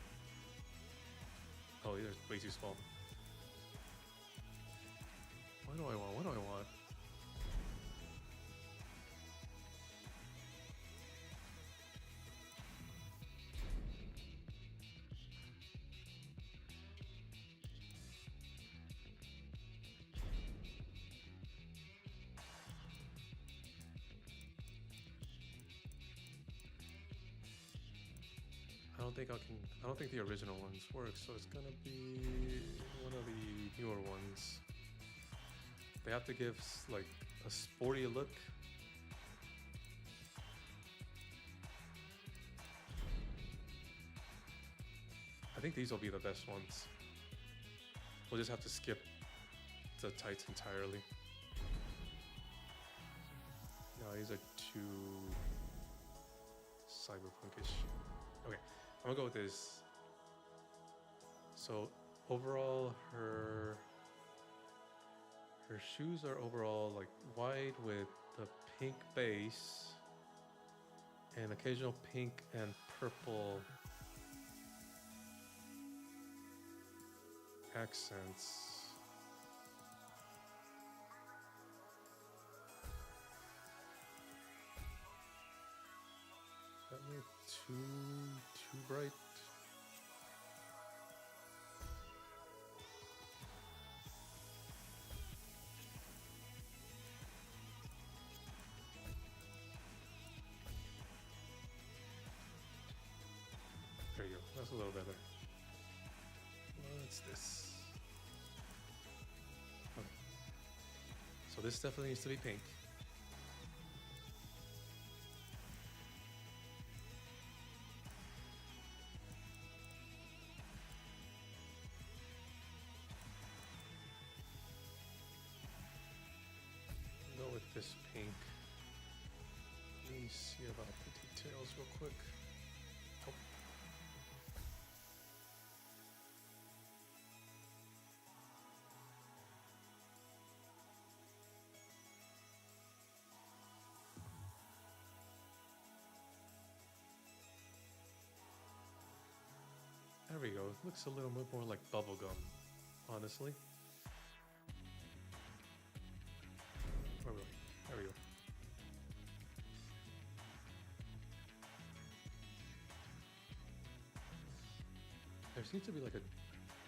Speaker 1: Oh, they're way too small. What do I want? What do I want? I don't think the original ones work, so it's gonna be one of the newer ones. They have to give like a sporty look. I think these will be the best ones. We'll just have to skip the tights entirely. No, these are too cyberpunkish. Okay, I'm gonna go with this. So overall, her shoes are overall like white with the pink base and occasional pink and purple accents. That look too bright. There you go. That's a little better. What's this? Okay. So this definitely needs to be pink. Go with this pink. Let me see about the details real quick. Oh. There we go. It looks a little bit more like bubblegum, honestly. Where were we? There we go. There seems to be like a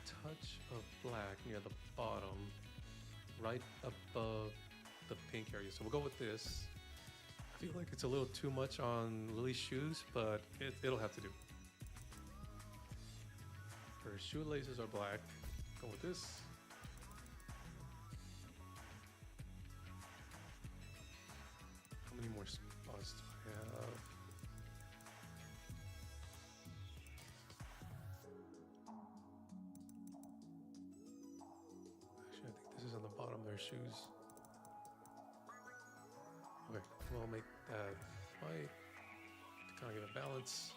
Speaker 1: touch of black near the bottom, right above the pink area. So we'll go with this. I feel like it's a little too much on Lily's shoes, but it'll have to do. Her shoelaces are black. Go with this. How many more spots do I have? Actually, I think this is on the bottom. their shoes. Okay, we'll make that white to kind of give it balance.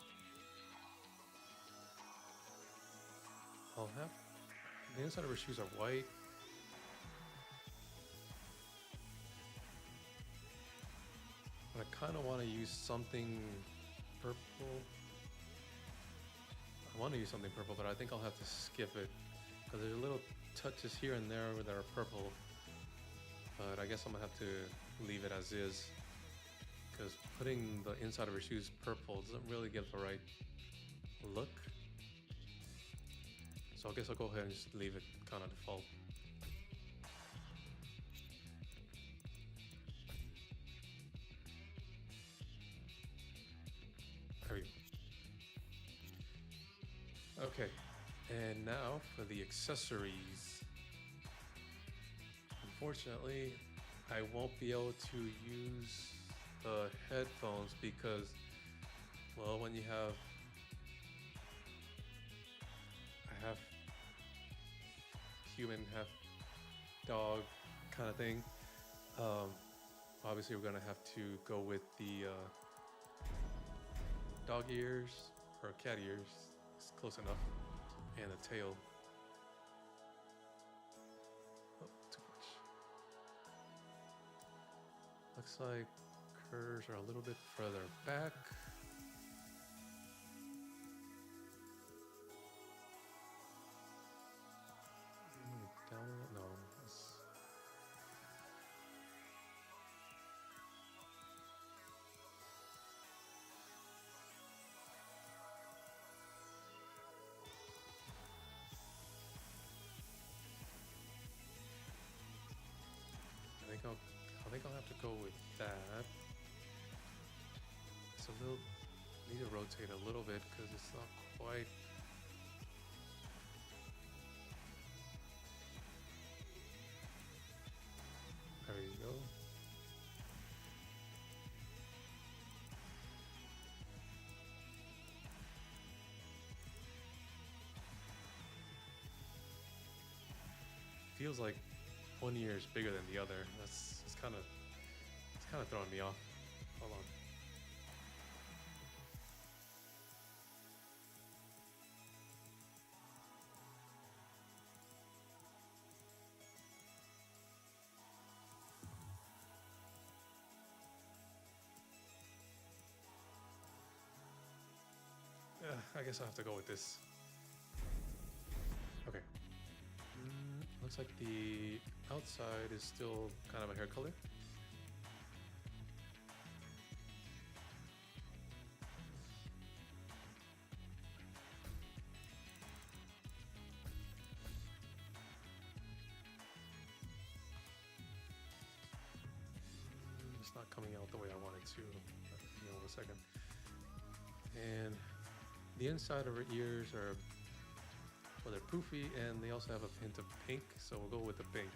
Speaker 1: I'll have the inside of her shoes are white. But I kind of want to use something purple. I want to use something purple, but I think I'll have to skip it because there's little touches here and there that are purple. But I guess I'm gonna have to leave it as is because putting the inside of her shoes purple doesn't really give the right look. So I guess I'll go ahead and just leave it kind of default. There we go. Okay, and now for the accessories. Unfortunately, I won't be able to use the headphones because, well, when you have a half human, half dog kind of thing, obviously we're gonna have to go with the dog ears or cat ears. It's close enough, and the tail. Oh, too much. Looks like hers are a little bit further back. Down, no. I think I'll have to go with that. It's a little, need to rotate a little bit because it's not quite. There you go. Feels like one ear is bigger than the other. It's kind of throwing me off. Hold on. I guess I'll have to go with this. Okay. Looks like the outside is still kind of a hair color. It's not coming out the way I wanted to. Give me a second. And the inside of her ears are, well, they're poofy, and they also have a hint of pink, so we'll go with the pink.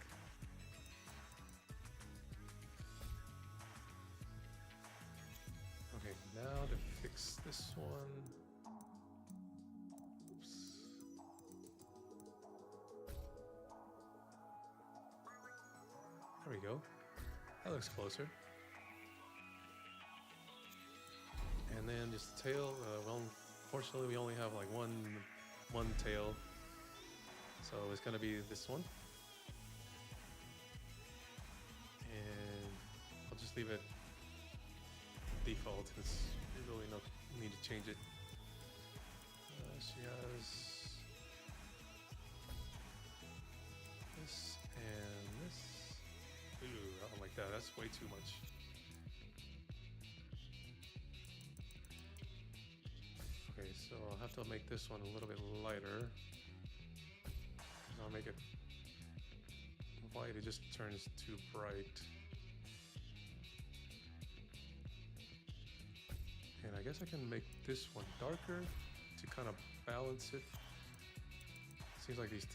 Speaker 1: Okay, now to fix this one. Oops. There we go. That looks closer. And then just the tail, well, fortunately we only have like one tail, so it's gonna be this one, and I'll just leave it default. It's really no need to change it. She has this and this. Ooh, I don't like that. That's way too much. Okay, so I'll have to make this one a little bit lighter. I'll make it white, it just turns too bright. And I guess I can make this one darker to kind of balance it. Seems like these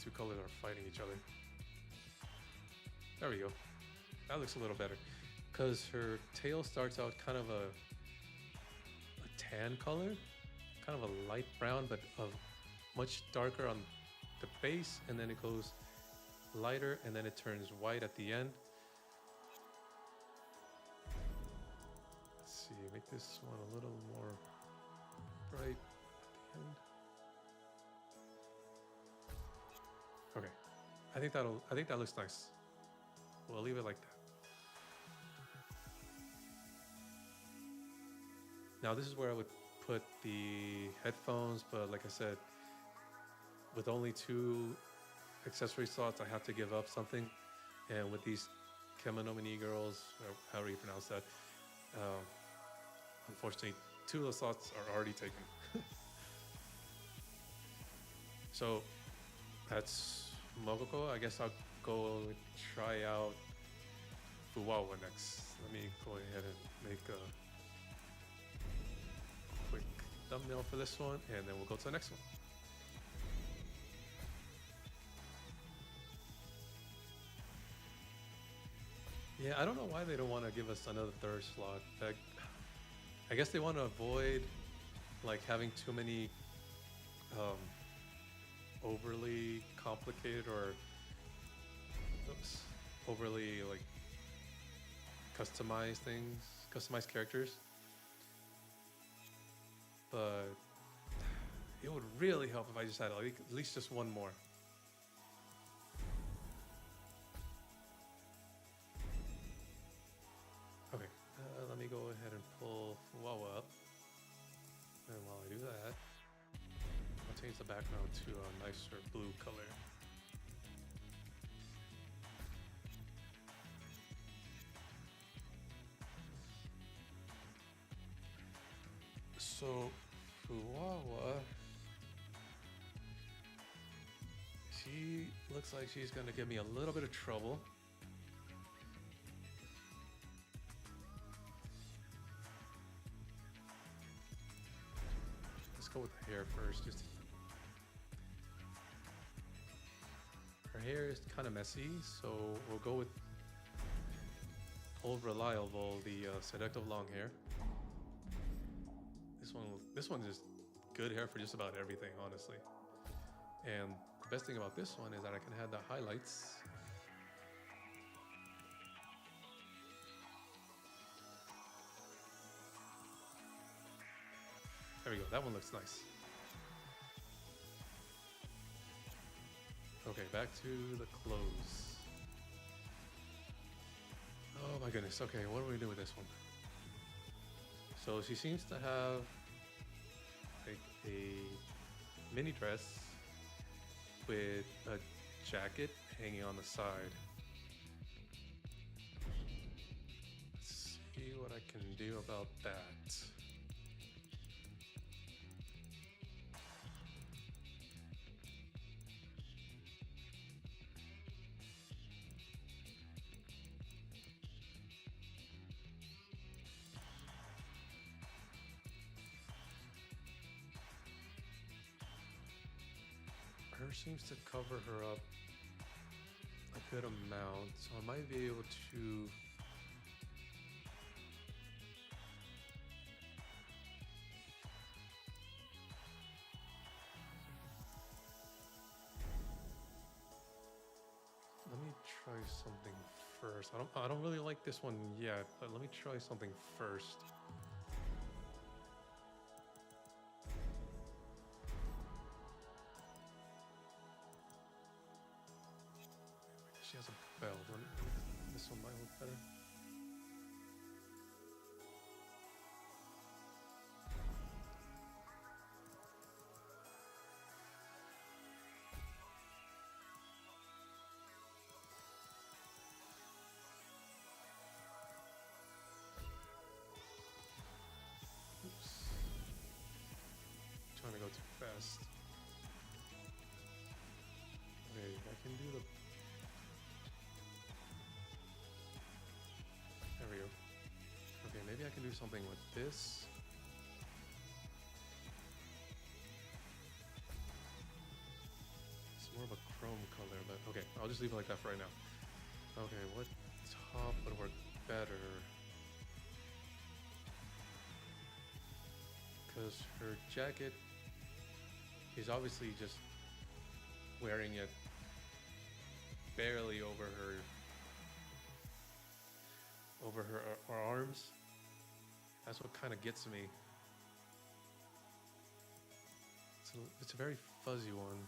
Speaker 1: two colors are fighting each other. There we go. That looks a little better. Because her tail starts out kind of a tan color, kind of a light brown, but much darker on the base, and then it goes lighter and then it turns white at the end. Let's see, make this one a little more bright at the end. Okay, I think that looks nice. We'll leave it like that. Now this is where I would put the headphones, but like I said, with only 2 accessory slots, I have to give up something. And with these Kemonomini girls, or however you pronounce that, unfortunately, 2 of the slots are already taken. So that's Mogoko. I guess I'll go try out Fuwawa next. Let me go ahead and make a quick thumbnail for this one, and then we'll go to the next one. Yeah, I don't know why they don't want to give us another 3rd slot. I guess they want to avoid like having too many overly complicated or overly like customized things, customized characters. But it would really help if I just had at least just one more. Okay, let me go ahead and pull Wawa up. And while I do that, I'll change the background to a nicer blue color. So, Fuwawa, she looks like she's gonna give me a little bit of trouble. Let's go with the hair first. Her hair is kind of messy, so we'll go with Old Reliable, the seductive long hair. This one is good hair for just about everything, honestly. And the best thing about this one is that I can have the highlights. There we go, that one looks nice. Okay, back to the clothes. Oh my goodness, okay, what do we do with this one? So she seems to have like a mini dress with a jacket hanging on the side. Let's see what I can do about that. Her seems to cover her up a good amount, so I might be able to let me try something first. I don't really like this one yet, but let me try something first. She has a belt. This one might look better. Oops. Trying to go too fast. Okay, I can do the... There we go. Okay, maybe I can do something with this. It's more of a chrome color, but okay, I'll just leave it like that for right now. Okay, what top would work better? Because her jacket, she's obviously just wearing it barely over her arms. That's what kind of gets me. It's a very fuzzy one.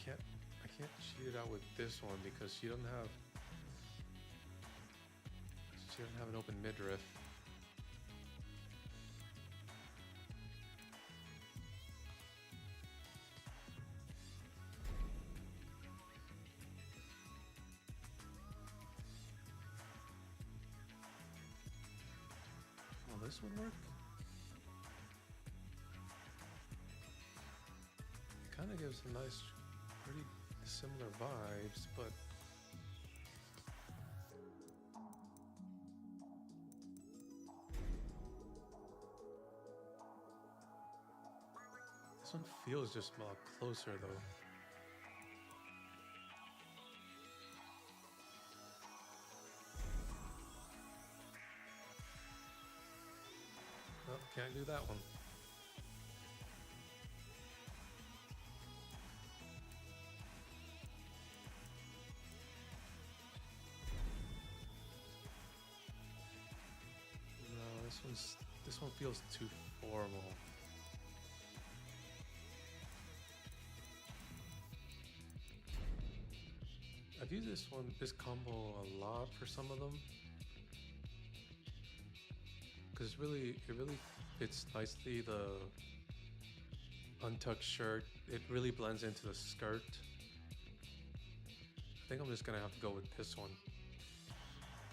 Speaker 1: I can't cheat it out with this one because she doesn't have an open midriff. Will this one work? It kind of gives a nice, pretty similar vibes, but this one feels just a lot closer though. Nope, can't do that one. No, this one feels too formal. I've used this combo a lot for some of them. Because it really fits nicely. The untucked shirt, it really blends into the skirt. I think I'm just gonna have to go with this one.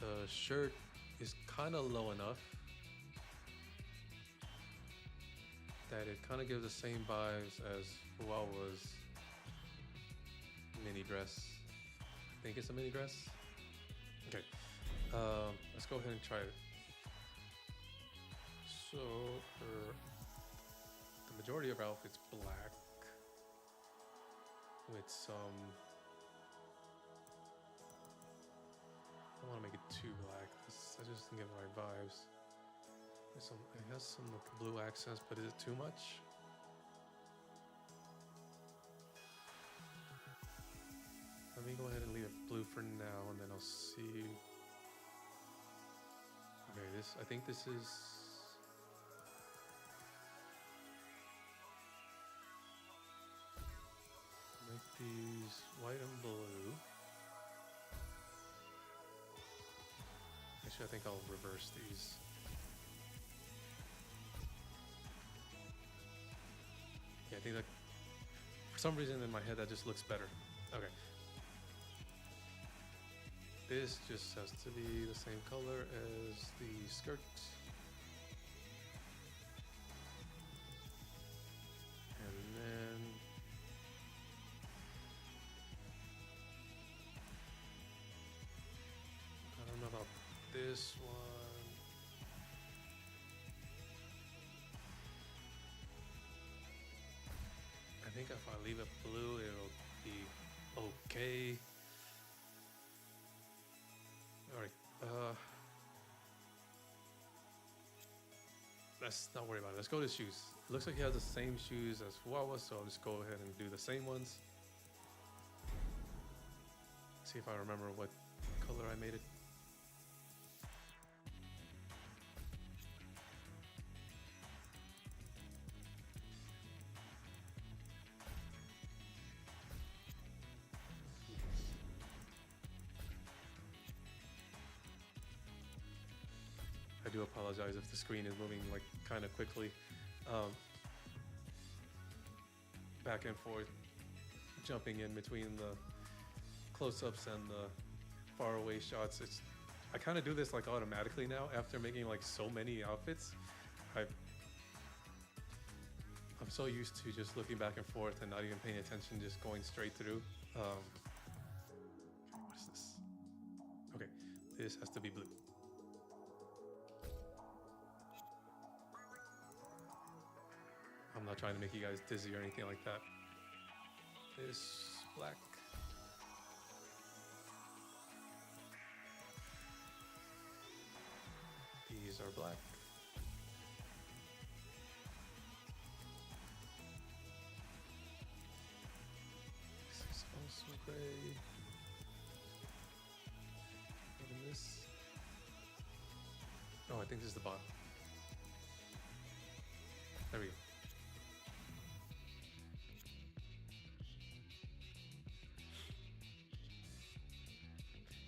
Speaker 1: The shirt is kind of low enough that it kind of gives the same vibes as Huawa's mini dress. I think it's a mini dress. Okay, let's go ahead and try it. So the majority of her outfit's black with some, I don't want to make it too black. I just think it right vibes. It has some blue accents, but is it too much? Let me go ahead and leave it blue for now, and then I'll see. Okay, I think this is. Make these white and blue. Actually, I think I'll reverse these. Yeah, I think that for some reason in my head that just looks better. Okay. This just has to be the same color as the skirt. And then I don't know about this one. I think if I leave it blue, it'll be okay. Alright, let's not worry about it. Let's go to shoes. It looks like he has the same shoes as Huawa, so I'll just go ahead and do the same ones. See if I remember what color I made it. I do apologize if the screen is moving like kind of quickly, back and forth, jumping in between the close-ups and the faraway shots. I kind of do this like automatically now after making like so many outfits. I'm so used to just looking back and forth and not even paying attention, just going straight through. What is this? Okay, this has to be blue. I'm not trying to make you guys dizzy or anything like that. This black. These are black. This is also gray. What is this? Oh, I think this is the bottom. There we go.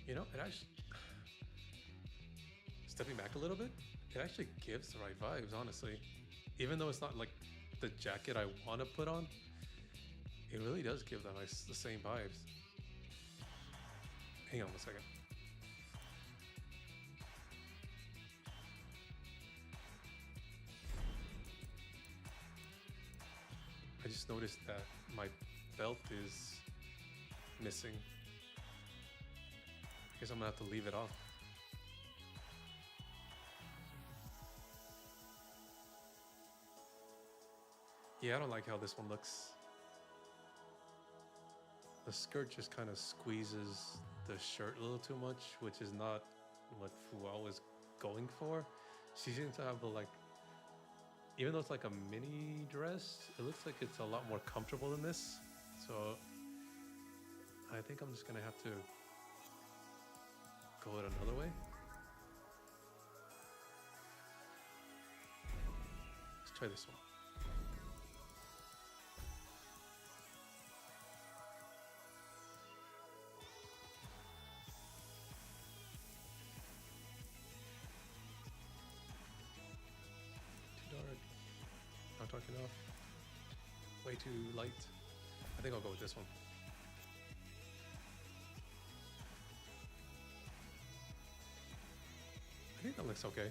Speaker 1: You know, it actually, stepping back a little bit, it actually gives the right vibes, honestly. Even though it's not like the jacket I want to put on, it really does give the same vibes. Hang on a second. I just noticed that my belt is missing. Guess I'm gonna have to leave it off. Yeah, I don't like how this one looks. The skirt just kind of squeezes the shirt a little too much, which is not what Fuao was going for. She seems to have the like, even though it's like a mini dress, it looks like it's a lot more comfortable than this. So I think I'm just gonna have to go it another way. Let's try this one. Too dark. Not dark enough. Way too light. I think I'll go with this one. I think that looks okay.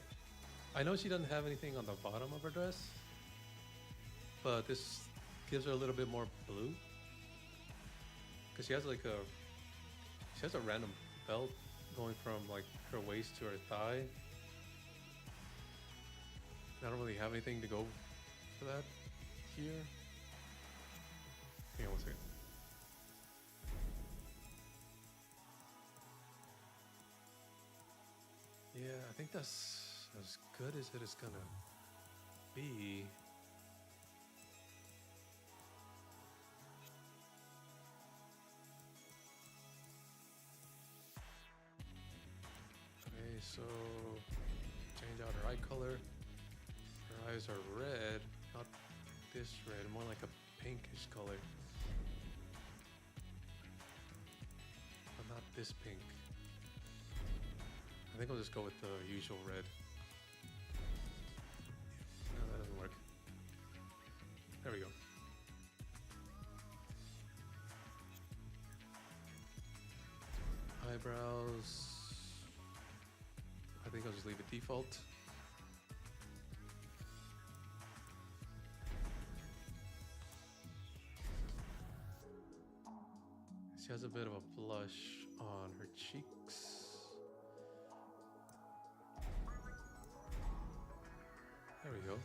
Speaker 1: I know she doesn't have anything on the bottom of her dress, but this gives her a little bit more blue. Cause she has a random belt going from like her waist to her thigh. I don't really have anything to go for that here. Hang on one second. Yeah, I think that's as good as it is gonna be. Okay, so change out her eye color. Her eyes are red, not this red, more like a pinkish color. But not this pink. I think I'll just go with the usual red. No, that doesn't work. There we go. Eyebrows. I think I'll just leave it default. She has a bit of a blush on her cheeks. There we go.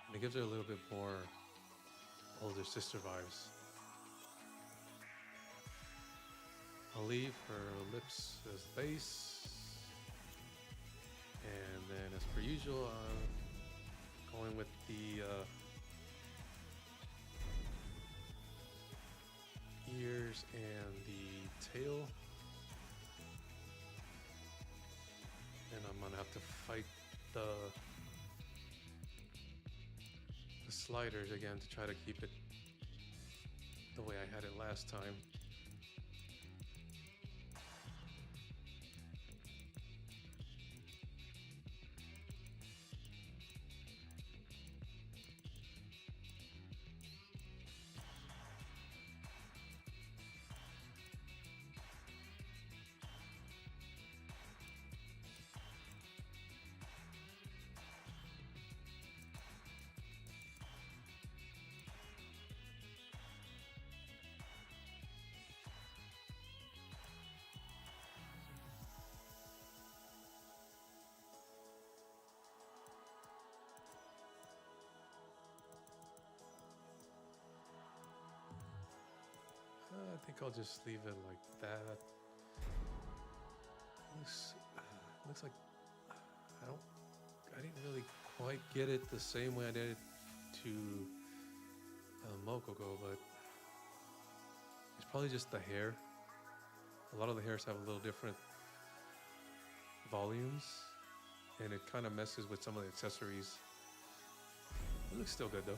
Speaker 1: And it gives her a little bit more older sister vibes. I'll leave her lips as base. And then as per usual, going with the ears and the tail. And I'm gonna have to fight the sliders again to try to keep it the way I had it last time. I think I'll just leave it like that. Looks like I didn't really quite get it the same way I did it to Mokogo, but it's probably just the hair. A lot of the hairs have a little different volumes, and it kind of messes with some of the accessories. It looks still good though.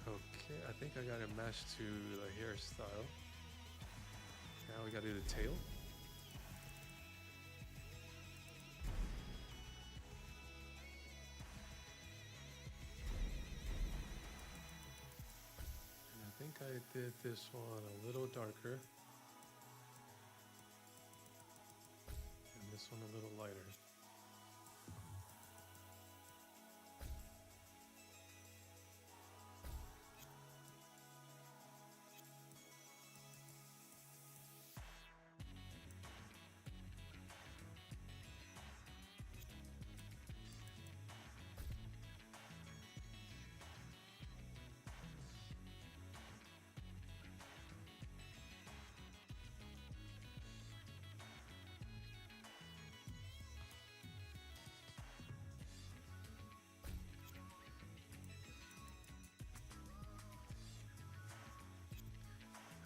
Speaker 1: Okay, I think I got it matched to the hairstyle. Now we gotta do the tail. And I think I did this one a little darker. And this one a little lighter.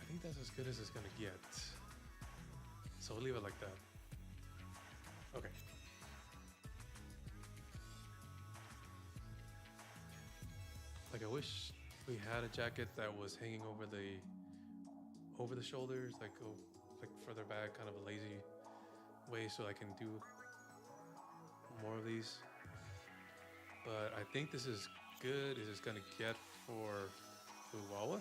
Speaker 1: I think that's as good as it's gonna get. So we'll leave it like that. Okay. Like I wish we had a jacket that was hanging over the shoulders, like go like further back, kind of a lazy way, so I can do more of these. But I think this is good as it's gonna get for Uwawa.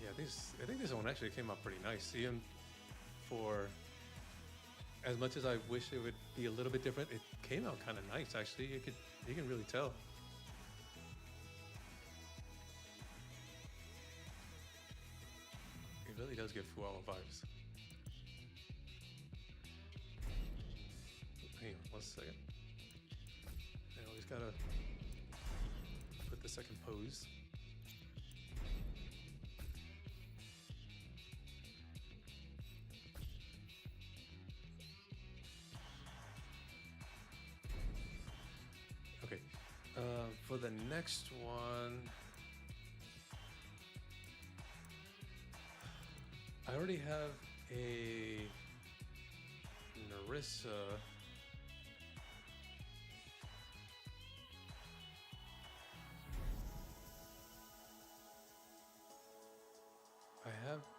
Speaker 1: Yeah, I think this one actually came out pretty nice. Even for as much as I wish it would be a little bit different, it came out kind of nice actually. You can really tell. It really does give Fuawa vibes. Hang on one second. I always gotta put the second pose. Okay, for the next one, I already have a Narissa.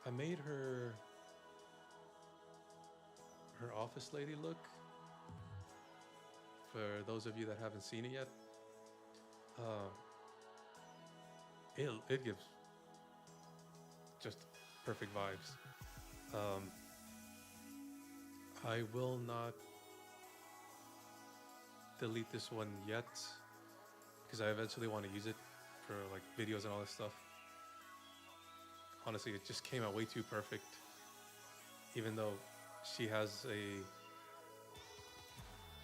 Speaker 1: I made her office lady look. For those of you that haven't seen it yet, uh, it gives just perfect vibes. I will not delete this one yet because I eventually want to use it for like videos and all this stuff. Honestly, it just came out way too perfect. Even though she has a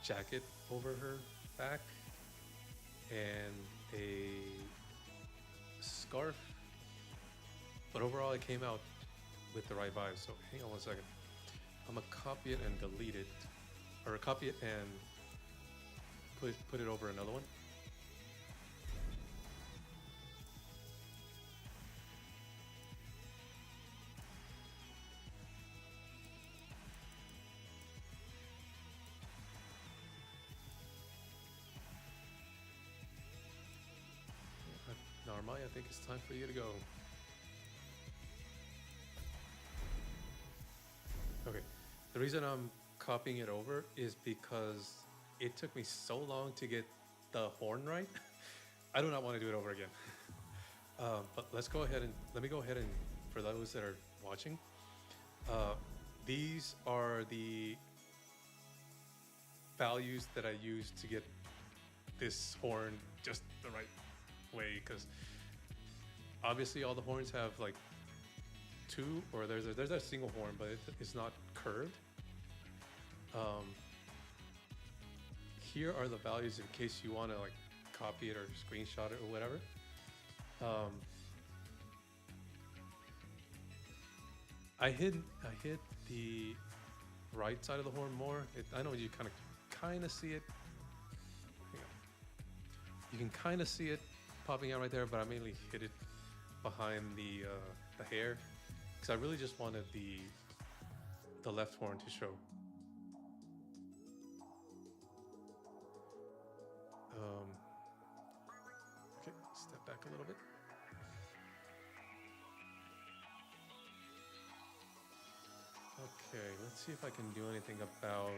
Speaker 1: jacket over her back and a scarf, but overall it came out with the right vibe. So hang on one second. I'm gonna copy it and delete it, or copy it and put it over another one. Narmai, I think it's time for you to go. Okay, the reason I'm copying it over is because it took me so long to get the horn right. I do not want to do it over again. But let me go ahead and, for those that are watching, These are the values that I use to get this horn just the right way, because obviously all the horns have like two, or there's a single horn, but it's not curved. Um, Here are the values in case you want to like copy it or screenshot it or whatever. Um, I hit the right side of the horn more. I know you kind of see it. Hang on. You can kind of see it popping out right there, but I mainly hit it behind the hair, because I really just wanted the left horn to show. Um, okay, step back a little bit. Okay, let's see if I can do anything about.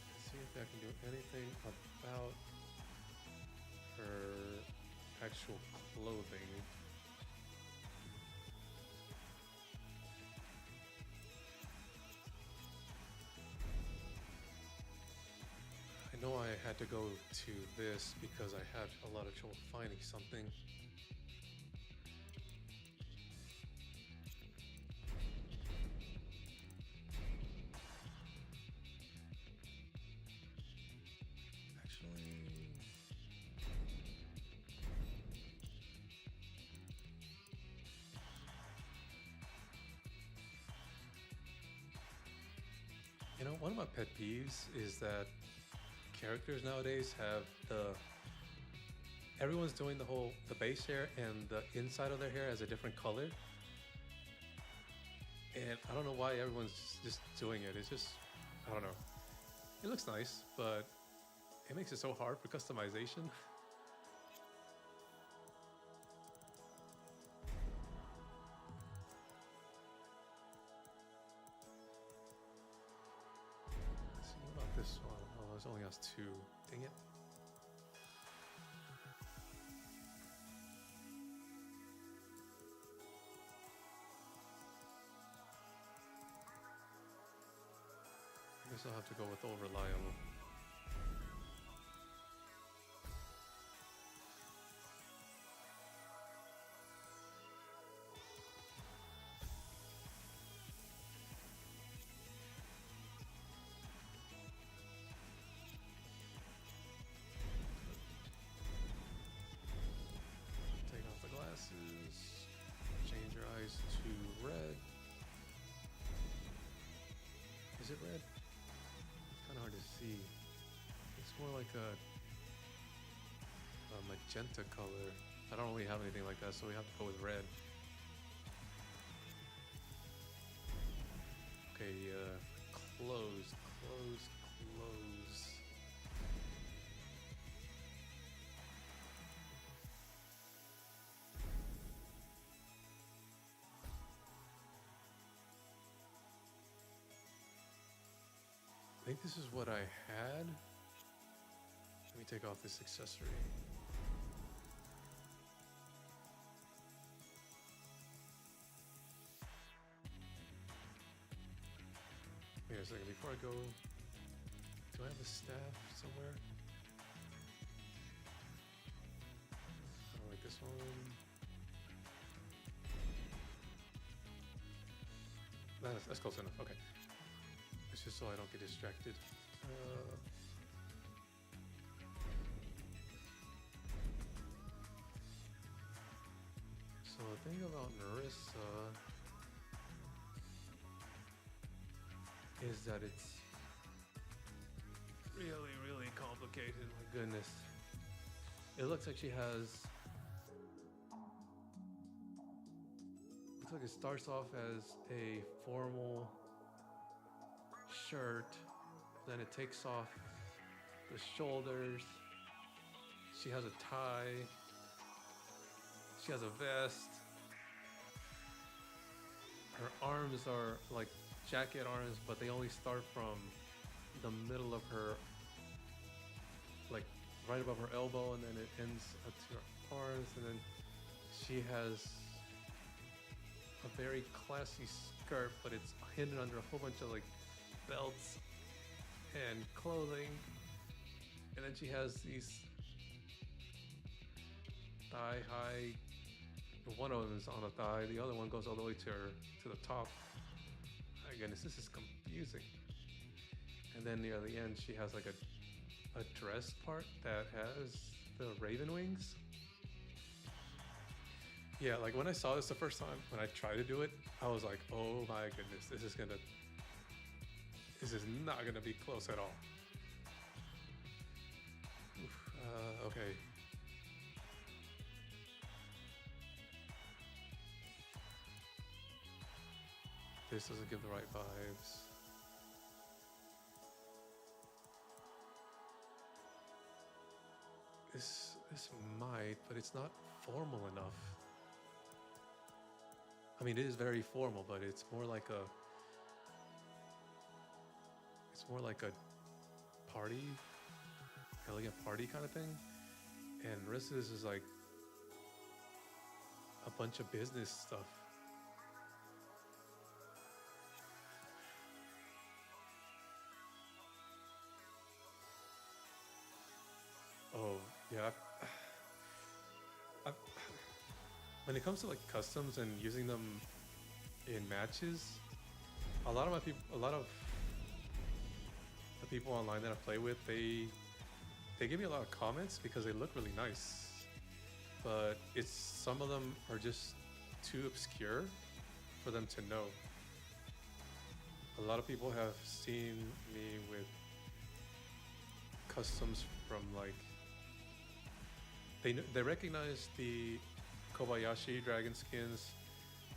Speaker 1: Let's see if I can do anything about her actual clothing. I know I had to go to this because I had a lot of trouble finding something. Actually, one of my pet peeves is that characters nowadays have everyone's doing the base hair, and the inside of their hair has a different color. And I don't know why everyone's just doing it. It's just, I don't know. It looks nice, but it makes it so hard for customization. Let's see, what about this one? Oh, it only has two. Dang it. I guess I'll have to go with old reliable. Take off the glasses. Change your eyes to red. Is it red? It's kind of hard to see. It's more like a magenta color. I don't really have anything like that, so we have to go with red. Okay, close, close, close. I think this is what I had. Let me take off this accessory. Wait a second, before I go, do I have a staff somewhere? Oh, like this one. That's close enough, okay. It's just so I don't get distracted. So the thing about Narissa is that it's really, really complicated. My goodness. It looks like she has. Looks like it starts off as a formal shirt, then it takes off the shoulders. She has a tie. She has a vest. Her arms are like jacket arms, but they only start from the middle of her, like right above her elbow, and then it ends up to her arms, and then she has a very classy skirt, but it's hidden under a whole bunch of like belts and clothing. And then she has these thigh high. One of them is on a thigh. The other one goes all the way to the top. My goodness, this is confusing. And then near the end, she has like a dress part that has the raven wings. Yeah, like when I saw this the first time, when I tried to do it, I was like, oh my goodness, this is not gonna be close at all. Oof, okay. This doesn't give the right vibes. This might, but it's not formal enough. I mean, it is very formal, but it's more like a party, elegant party kind of thing. And the rest of this is like a bunch of business stuff. Oh, yeah. I've, when it comes to like customs and using them in matches, a lot of the people online that I play with, they give me a lot of comments because they look really nice, but it's some of them are just too obscure for them to know. A lot of people have seen me with customs from like they recognize the Kobayashi dragon skins.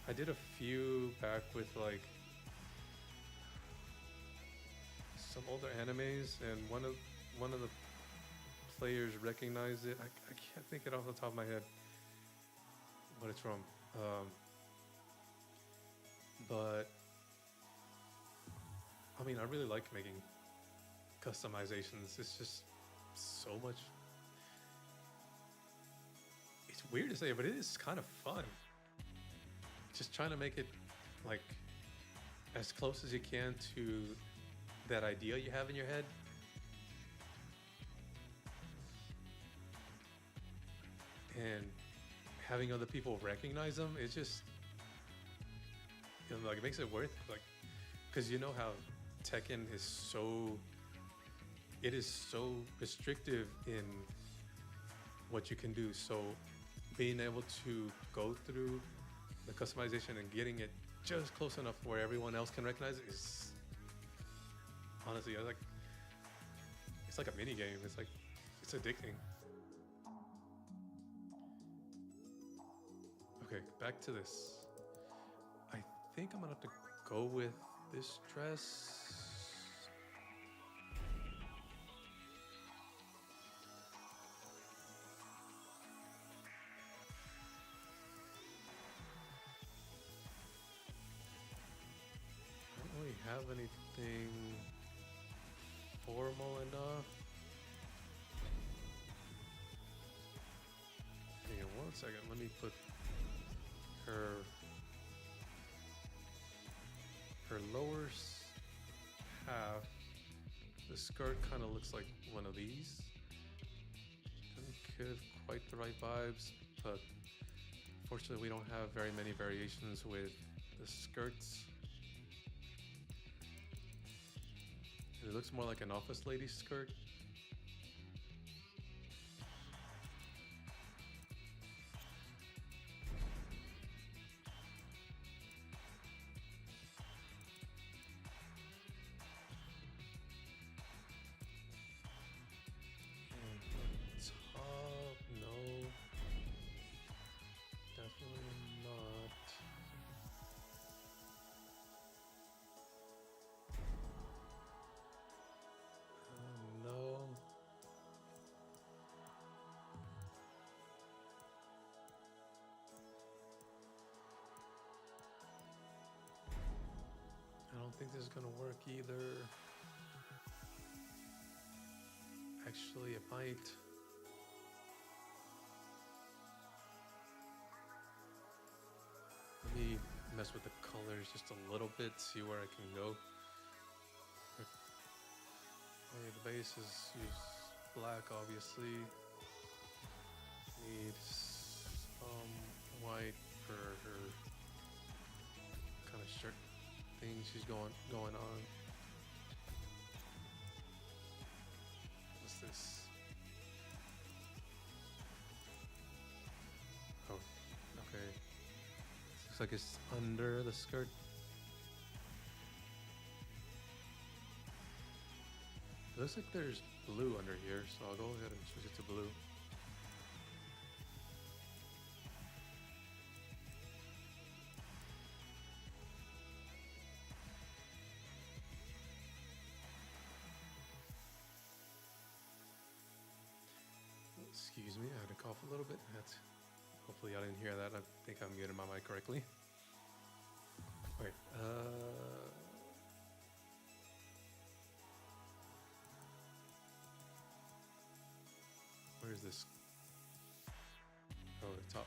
Speaker 1: I did a few back with like some older animes, and one of the players recognized it. I can't think it off the top of my head what it's from, but I mean, I really like making customizations. It's just so much. It's weird to say, but it is kind of fun. Just trying to make it like as close as you can to that idea you have in your head. And having other people recognize them, it's just, you know, like it makes it worth it. Like, because you know how Tekken is so restrictive in what you can do. So being able to go through the customization and getting it just close enough where everyone else can recognize it is honestly, it's like a mini game. It's addicting. Okay, back to this. I think I'm gonna have to go with this dress. I don't really have anything formal enough. Hang on one second. Let me put her lower half. The skirt kind of looks like one of these. Doesn't give quite the right vibes, but fortunately we don't have very many variations with the skirts. It looks more like an office lady skirt. Top, no. Definitely not. No. I don't think this is gonna work either. Actually, it might. Let me mess with the colors just a little bit, see where I can go. Okay, the base is use black, obviously. Need some white for her kind of shirt thing she's going on. What's this? Oh, okay. Looks like it's under the skirt. It looks like there's blue under here, so I'll go ahead and switch it to blue. Excuse me, I had to cough a little bit. Hopefully I didn't hear that. I think I'm muted my mic correctly. Okay, where's this? Oh, the top.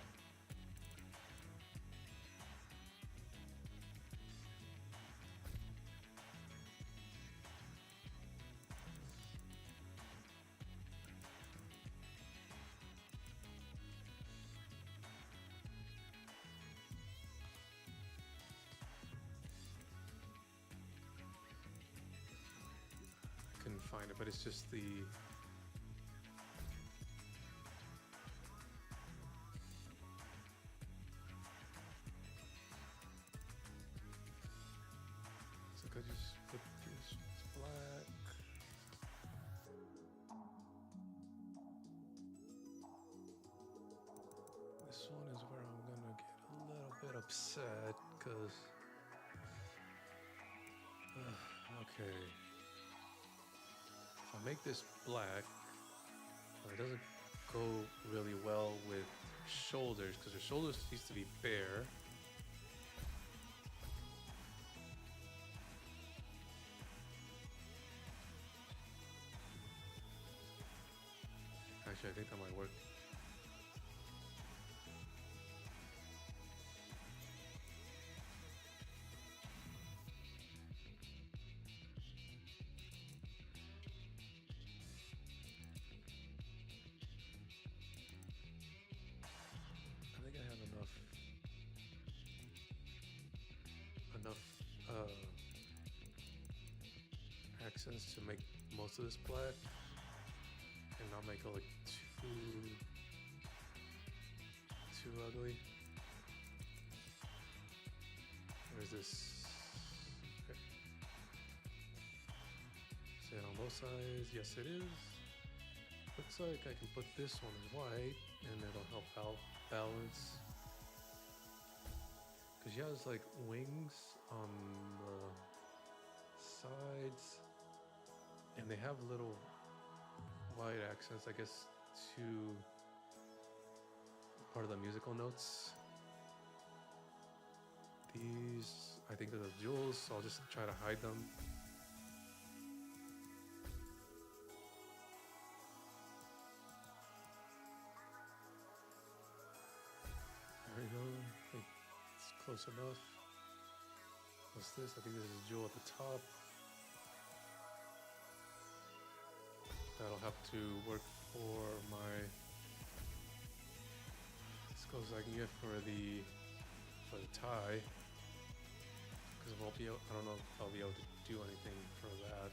Speaker 1: Couldn't find it, but it's just the so I just put this black. This one is where I'm gonna get a little bit upset because okay. If I make this black, it doesn't go really well with shoulders because her shoulders used to be bare. Actually, I think that might work. I think I have enough accents to make most of this black and not make it look too ugly. Where's this? Okay. Is it on both sides? Yes, it is. Looks like I can put this one as white and it'll help balance. Because she has like wings on the sides and they have little white accents, I guess, to part of the musical notes. These, I think they're the jewels, so I'll just try to hide them. There we go. I think it's close enough. What's this? I think there's a jewel at the top. That'll have to work for my as close as I can get for the tie. Because I don't know if I'll be able to do anything for that.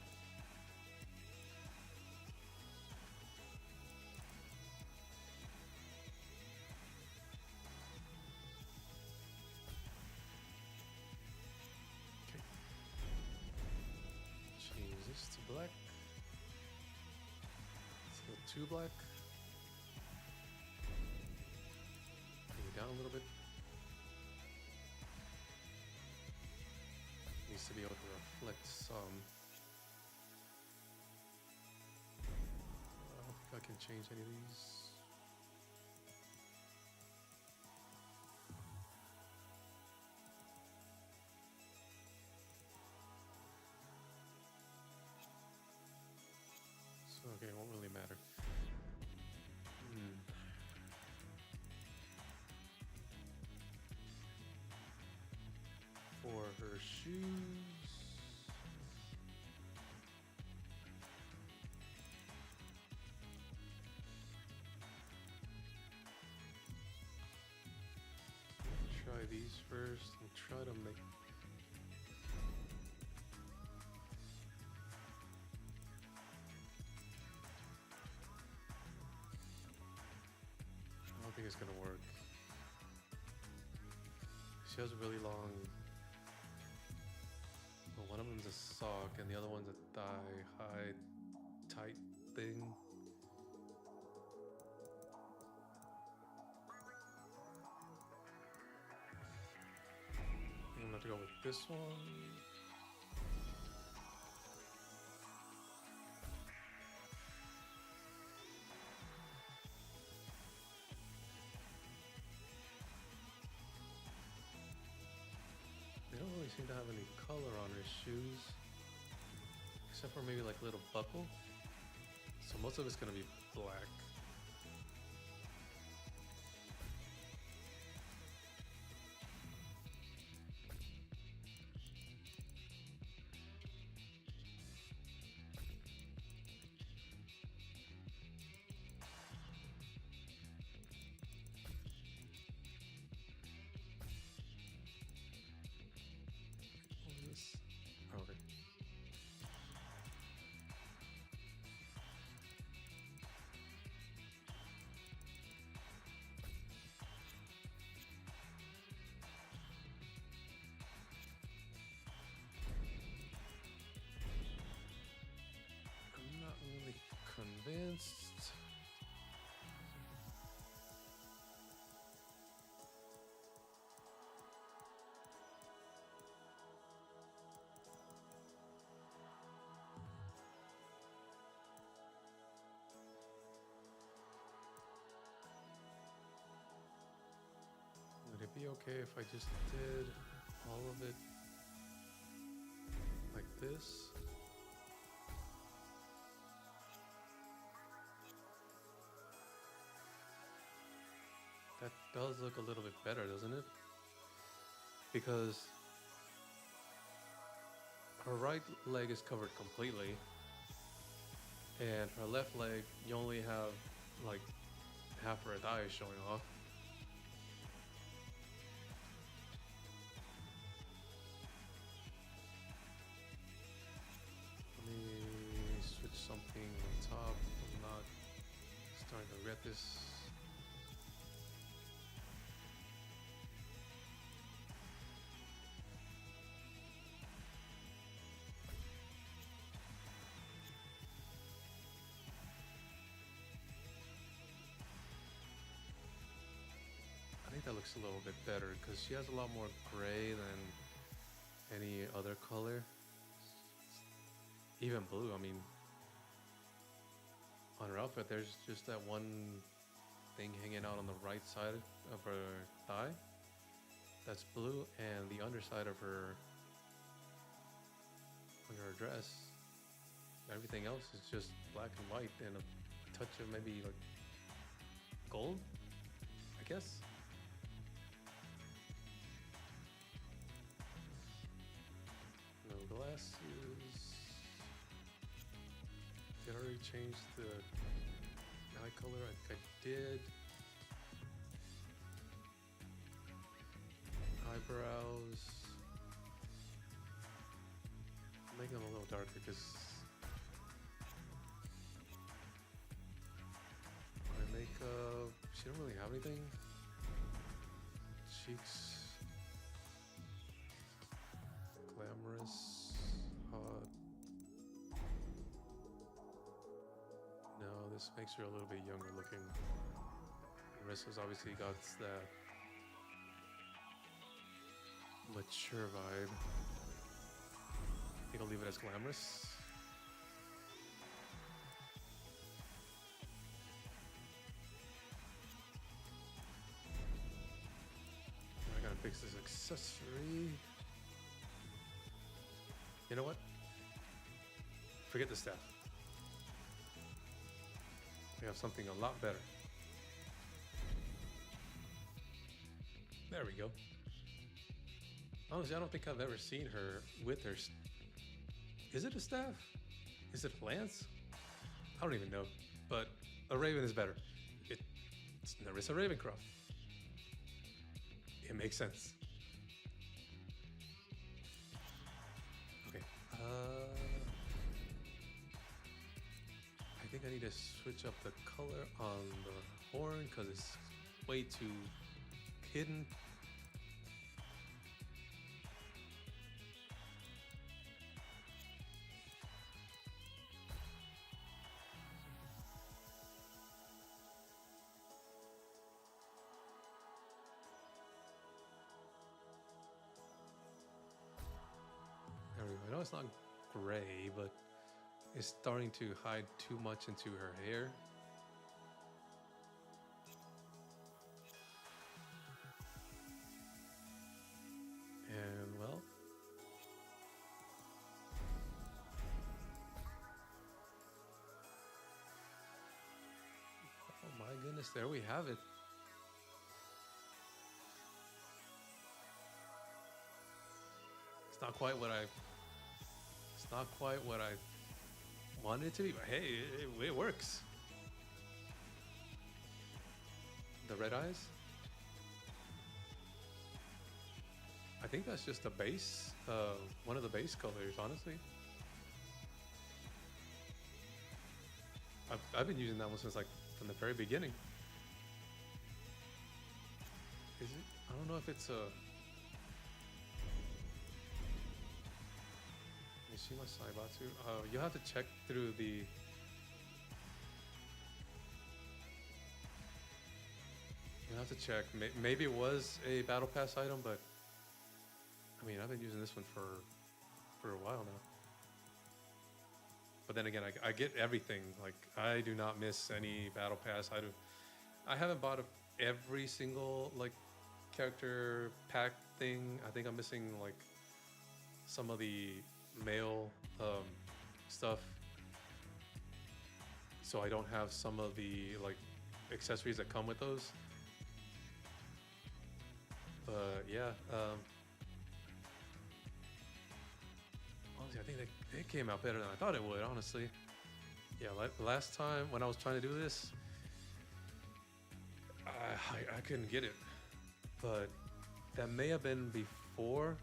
Speaker 1: Okay. Change this to black. Too black. Bring it down a little bit. Needs to be able to reflect some. I don't think I can change any of these. So, okay, it won't really matter. shoes. Try these first and try to make. I don't think it's gonna work. She has a really long. Well, one of them's a sock and the other one's a thigh high tight thing. I'm gonna have to go with this one. They don't really seem to have any color on his shoes, except for maybe like a little buckle. So most of it's gonna be black. Okay. I'm not really convinced. Would it be okay if I just did all of it like this? That does look a little bit better, doesn't it? Because her right leg is covered completely, and her left leg, you only have like half her thigh showing off. Let me switch something on top. I'm not starting to regret this. I think that looks a little bit better because she has a lot more gray than any other color. Even blue, I mean, on her outfit there's just that one thing hanging out on the right side of her thigh. That's blue, and the underside of her, under her dress, everything else is just black and white and a touch of maybe like gold, I guess. No glasses. Did I already change the eye color? I think I did. Eyebrows. Make them a little darker because my makeup, she don't really have anything. Cheeks. Glamorous. Hot. No, this makes her a little bit younger looking. Marissa's obviously got that mature vibe. I think I'll leave it as glamorous. I gotta fix this accessory. You know what? Forget the staff. We have something a lot better. There we go. Honestly, I don't think I've ever seen her with her. Is it a staff? Is it a lance? I don't even know. But a raven is better. It's Nerissa Ravencroft. It makes sense. Okay. I think I need to switch up the color on the horn because it's way too hidden. There we go. I know it's not gray, but it's starting to hide too much into her hair. And well, oh my goodness, there we have it. It's not quite what I. It's not quite what I wanted it to be, but hey, it works. The red eyes. I think that's just a base, one of the base colors, honestly. I've been using that one since like from the very beginning. Is it? I don't know if it's a. Let me see my Saibatsu. You'll have to check through the. You'll have to check. Maybe it was a battle pass item, but I mean, I've been using this one for a while now. But then again, I get everything. Like I do not miss any battle pass. I haven't bought every single like character pack thing. I think I'm missing like some of the male stuff. So I don't have some of the like accessories that come with those. But yeah, honestly, I think it came out better than I thought it would, honestly. Yeah, like last time when I was trying to do this, I couldn't get it. But that may have been before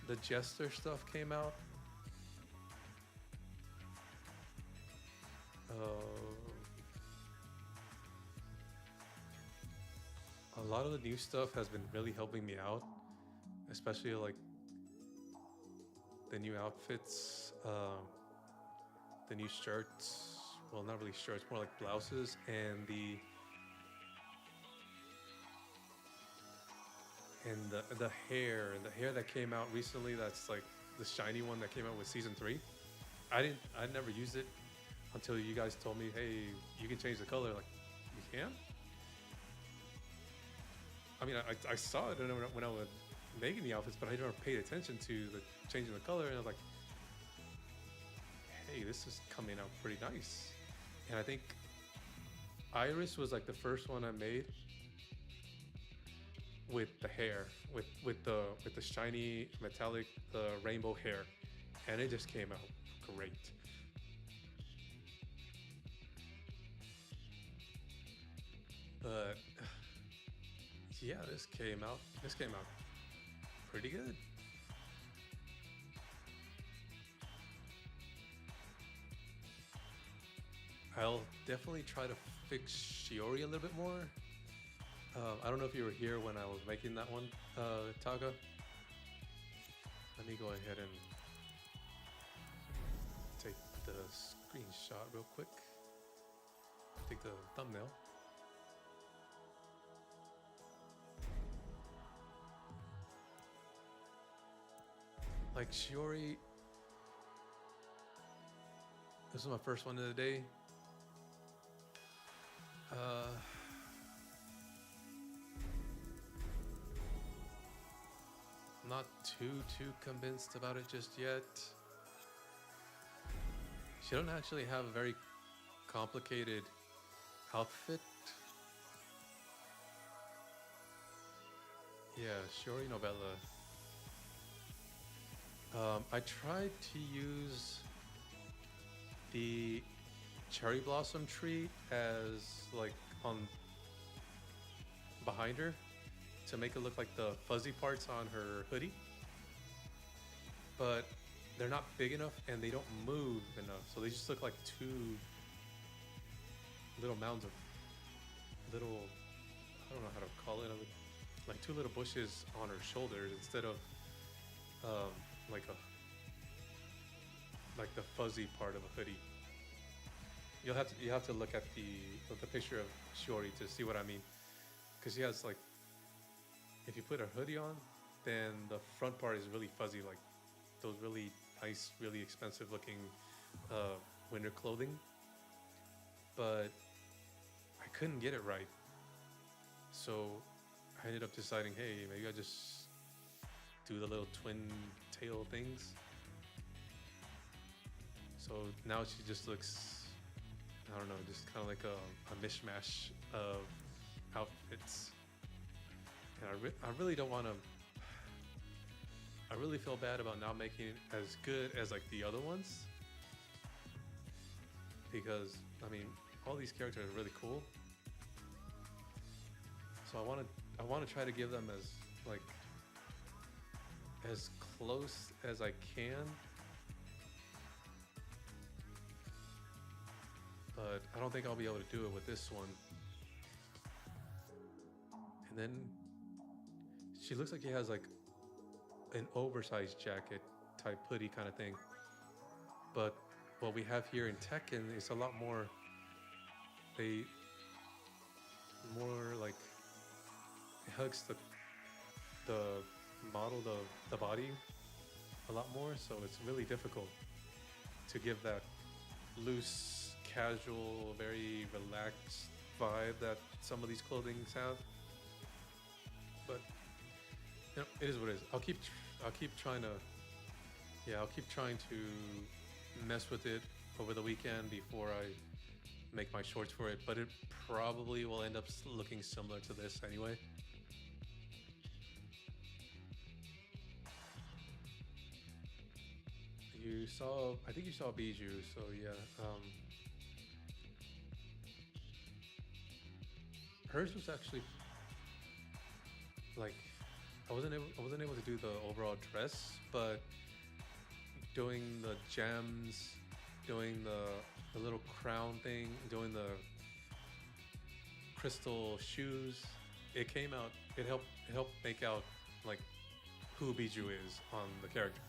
Speaker 1: the Jester stuff came out. A lot of the new stuff has been really helping me out, especially like the new outfits, the new shirts. Well, not really shirts, more like blouses, and the hair that came out recently. That's like the shiny one that came out with season 3. I never used it until you guys told me, hey, you can change the color. Like, you can? I mean, I saw it when I was making the outfits, but I never paid attention to the changing the color, and I was like, hey, this is coming out pretty nice. And I think Iris was like the first one I made with the hair, with the shiny metallic rainbow hair, and it just came out great. But yeah, this came out pretty good. I'll definitely try to fix Shiori a little bit more. I don't know if you were here when I was making that one, Taga. Let me go ahead and take the screenshot real quick. Take the thumbnail. Like Shiori, this is my first one of the day. Not too convinced about it just yet. She doesn't actually have a very complicated outfit. Yeah, Shiori Novella. I tried to use the cherry blossom tree as like on behind her to make it look like the fuzzy parts on her hoodie, but they're not big enough and they don't move enough, so they just look like two little mounds of little, I don't know how to call it, like two little bushes on her shoulders instead of um, like a like the fuzzy part of a hoodie. You have to look at the picture of Shiori to see what I mean, because she has like, if you put a hoodie on, then the front part is really fuzzy, like those really nice, really expensive looking uh, winter clothing. But I couldn't get it right, so I ended up deciding, hey, maybe I just do the little twin tail things. So now she just looks, I don't know, just kind of like a mishmash of outfits. And I really don't want to. I really feel bad about not making it as good as like the other ones, because I mean all these characters are really cool. So I want to try to give them like as close as I can, but I don't think I'll be able to do it with this one. And then she looks like she has like an oversized jacket type hoodie kind of thing. But what we have here in Tekken is a lot more, they more like it hugs the model, the body a lot more, so it's really difficult to give that loose, casual, very relaxed vibe that some of these clothings have. But you know, it is what it is. I'll keep trying to, yeah, I'll keep trying to mess with it over the weekend before I make my shorts for it. But it probably will end up looking similar to this anyway. You saw, I think you saw Bijou, so yeah. Hers was actually like, I wasn't able to do the overall dress, but doing the gems, doing the little crown thing, doing the crystal shoes, it came out. It helped make out like who Bijou is on the character.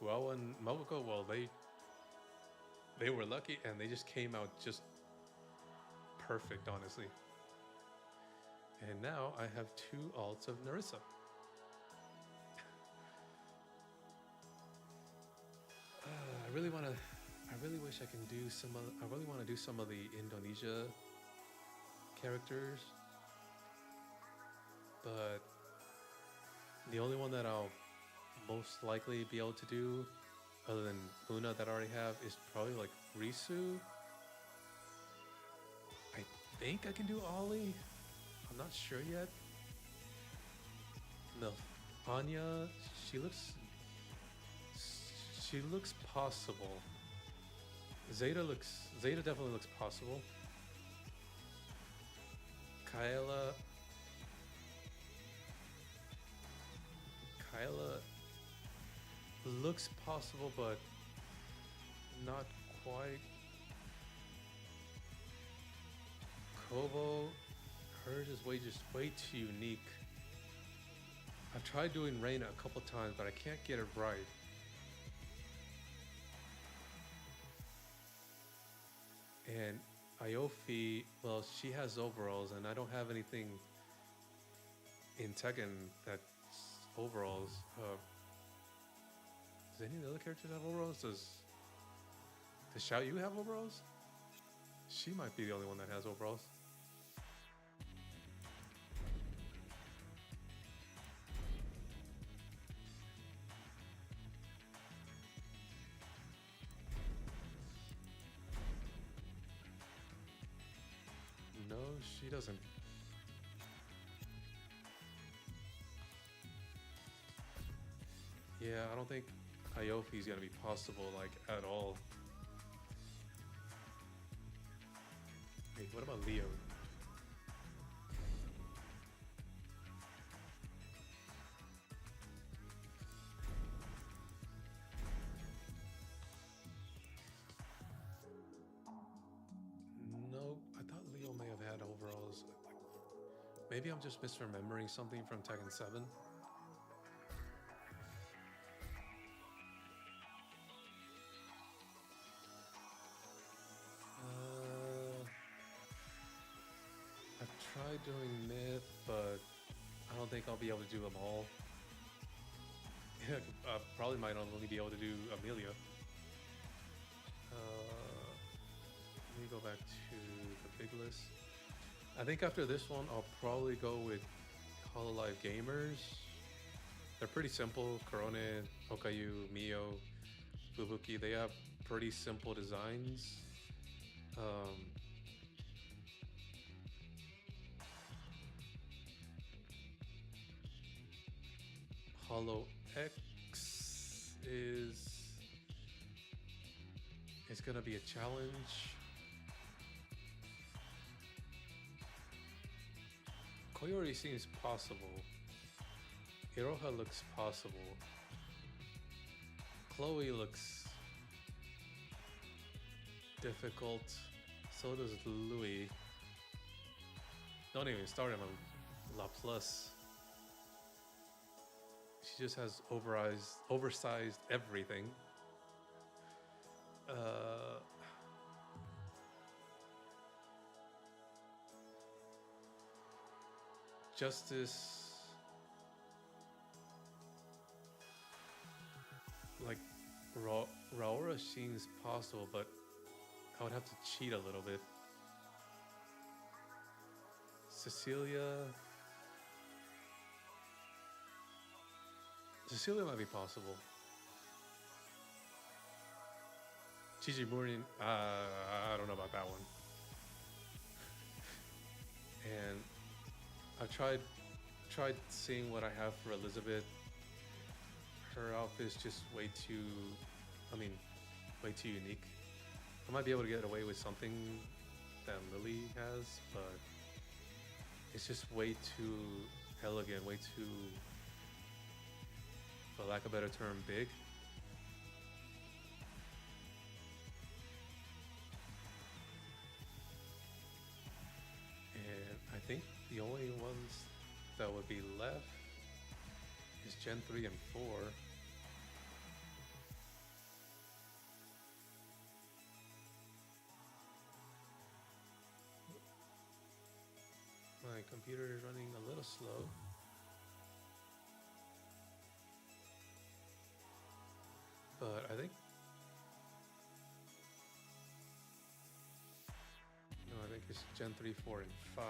Speaker 1: Fuao and Mabuko, well, they were lucky and they just came out just perfect, honestly. And now I have two alts of Narissa. I really want to. I really wish I can do some. I really want to do some of the Indonesia characters, but the only one that I'll most likely be able to do, other than Luna that I already have, is probably like Risu. I think I can do Ollie. I'm not sure yet. No, Anya. She looks. She looks possible. Zeta definitely looks possible. Kyla. Kyla looks possible, but not quite. Kobo, hers is just way too unique. I've tried doing Reina a couple times, but I can't get it right. And Aofi, well, she has overalls, and I don't have anything in Tekken that's overalls. Does any of the other characters have overalls? Does Xiao Yu have overalls? She might be the only one that has overalls. No, she doesn't. Yeah, I don't think Iofi's gonna be possible like at all. Wait, what about Leo? Nope, I thought Leo may have had overalls. Maybe I'm just misremembering something from Tekken 7. Uh, I've tried doing Myth, but I don't think I'll be able to do them all. I probably might only be able to do Amelia. Let me go back to the big list. I think after this one, I'll probably go with Hololive Gamers. They're pretty simple. Korone, Okayu, Mio, Fubuki, they have pretty simple designs. Um, Hollow X is gonna be a challenge. Koyori seems possible. Iroha looks possible. Chloe looks difficult. So does Louis. Don't even start him on La Plus. She just has oversized everything. Justice, like Raora seems possible, but I would have to cheat a little bit. Cecilia might be possible. Chijiburin, I don't know about that one. And I've tried seeing what I have for Elizabeth. Her outfit is just way too, I mean, way too unique. I might be able to get away with something that Lili has, but it's just way too elegant, way too, for lack of a better term, big. And I think the only ones that would be left is Gen 3 and 4. My computer is running a little slow. But I think no, I think it's Gen 3, 4, and 5.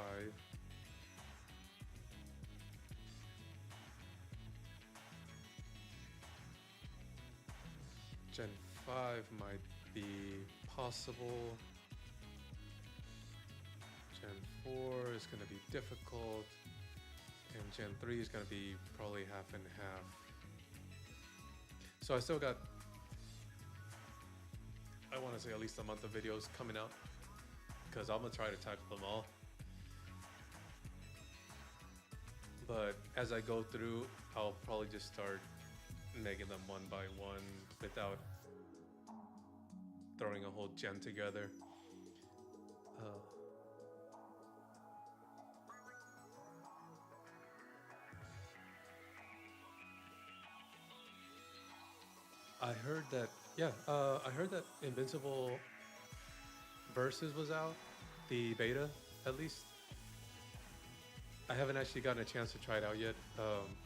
Speaker 1: Gen 5 might be possible. Gen 4 is going to be difficult. And Gen 3 is going to be probably half and half. So I still got, I want to say at least a month of videos coming out, because I'm going to try to tackle them all. But as I go through, I'll probably just start making them one by one without throwing a whole gen together. I heard that, yeah, I heard that Invincible Versus was out, the beta at least. I haven't actually gotten a chance to try it out yet.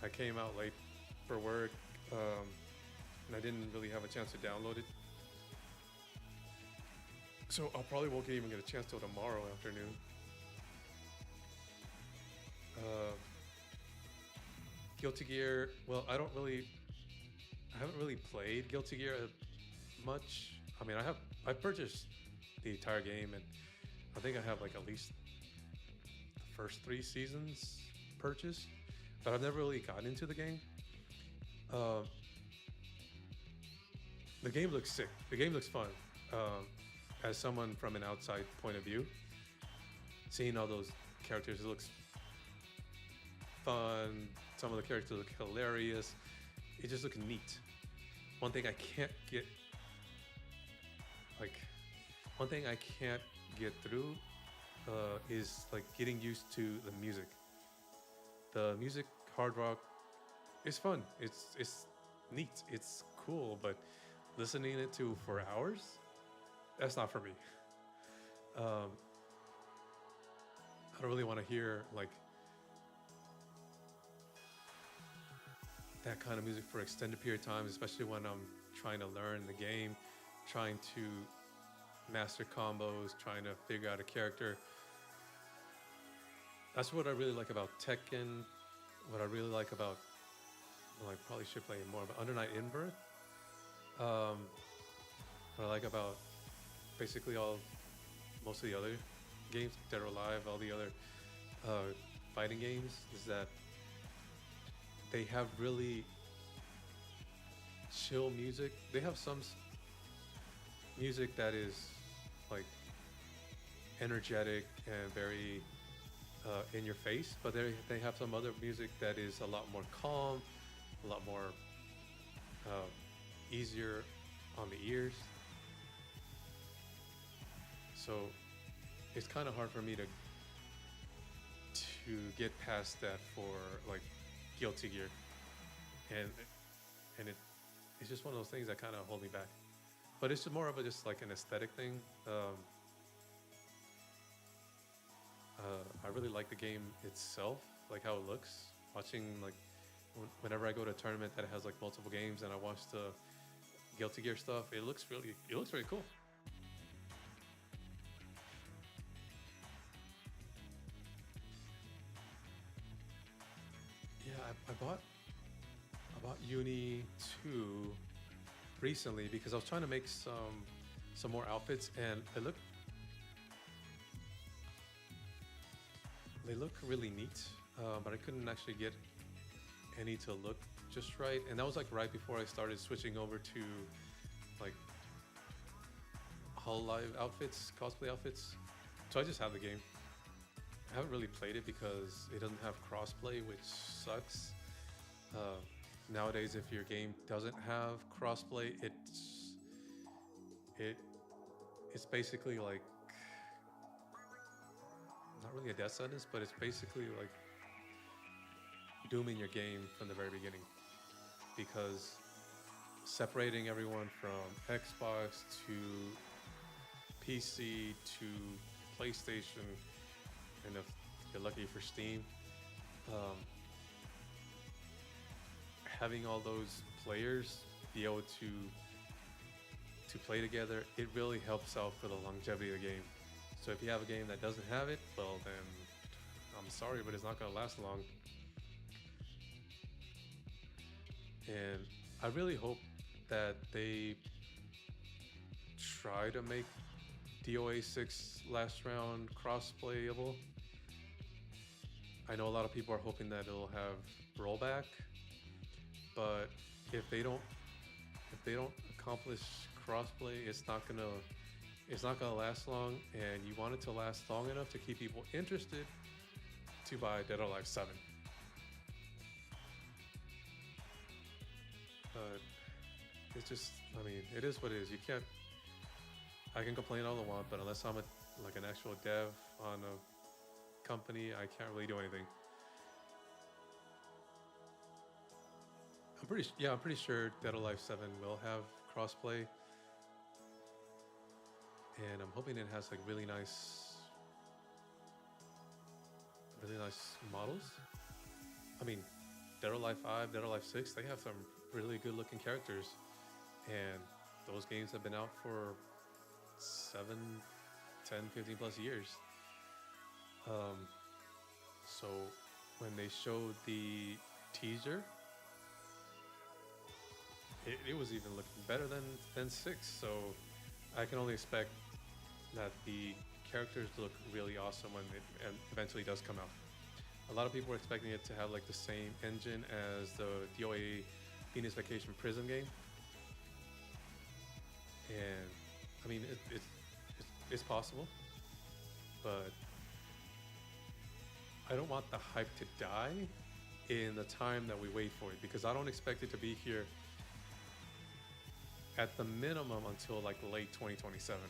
Speaker 1: I came out late for work, and I didn't really have a chance to download it. So I probably won't even get a chance till tomorrow afternoon. Guilty Gear, well, I haven't really played Guilty Gear much. I mean, I purchased the entire game, and I think I have like at least the first 3 seasons purchased, but I've never really gotten into the game. The game looks sick. The game looks fun. Um, as someone from an outside point of view, seeing all those characters, it looks fun. Some of the characters look hilarious. It just looks neat. One thing I can't get, like, one thing I can't get through is like getting used to the music. The music, hard rock, is fun. It's neat. It's cool, but listening it to for hours, that's not for me. Um, I don't really want to hear like that kind of music for extended period of time, especially when I'm trying to learn the game, trying to master combos, trying to figure out a character. That's what I really like about Tekken. What I really like about, well, I probably should play it more, but Under Night In-Birth. Um, what I like about basically most of the other games, Dead or Alive, all the other fighting games, is that they have really chill music. They have some music that is like energetic and very in your face, but they have some other music that is a lot more calm, a lot more uh, easier on the ears. So it's kind of hard for me to get past that for like Guilty Gear, and it's just one of those things that kind of hold me back. But it's more of a just like an aesthetic thing. I really like the game itself, like how it looks. Watching like whenever I go to a tournament that has like multiple games and I watch the Guilty Gear stuff, it looks really cool. Yeah, I bought Uni 2 recently because I was trying to make some more outfits, and they look really neat, but I couldn't actually get any to look just right. And that was like right before I started switching over to like Hololive outfits, cosplay outfits. So I just have the game. I haven't really played it because it doesn't have crossplay, which sucks. Uh, Nowadays, if your game doesn't have crossplay, it it's basically like not really a death sentence, but it's basically like dooming your game from the very beginning, because separating everyone from Xbox to PC to PlayStation, and if you're lucky for Steam, um, having all those players be able to play together, it really helps out for the longevity of the game. So if you have a game that doesn't have it, well then I'm sorry, but it's not going to last long. And I really hope that they try to make DOA 6 last round cross-playable. I know a lot of people are hoping that it'll have rollback, but if they don't accomplish crossplay, it's not gonna last long, and you want it to last long enough to keep people interested to buy Dead or Alive 7. But it's just, I mean, it is what it is. You can't, I can complain all I want, but unless I'm like an actual dev on a company, I can't really do anything. I'm pretty sure Dead or Alive 7 will have crossplay, and I'm hoping it has like really nice models. I mean, Dead or Alive 5, Dead or Alive 6, they have some really good looking characters, and those games have been out for 7, 10, 15 plus years. So when they showed the teaser, it was even looking better than 6. So I can only expect that the characters look really awesome when it eventually does come out. A lot of people are expecting it to have like the same engine as the DOA Phoenix Vacation Prison game. And I mean, it's possible, but I don't want the hype to die in the time that we wait for it, because I don't expect it to be here at the minimum until like late 2027.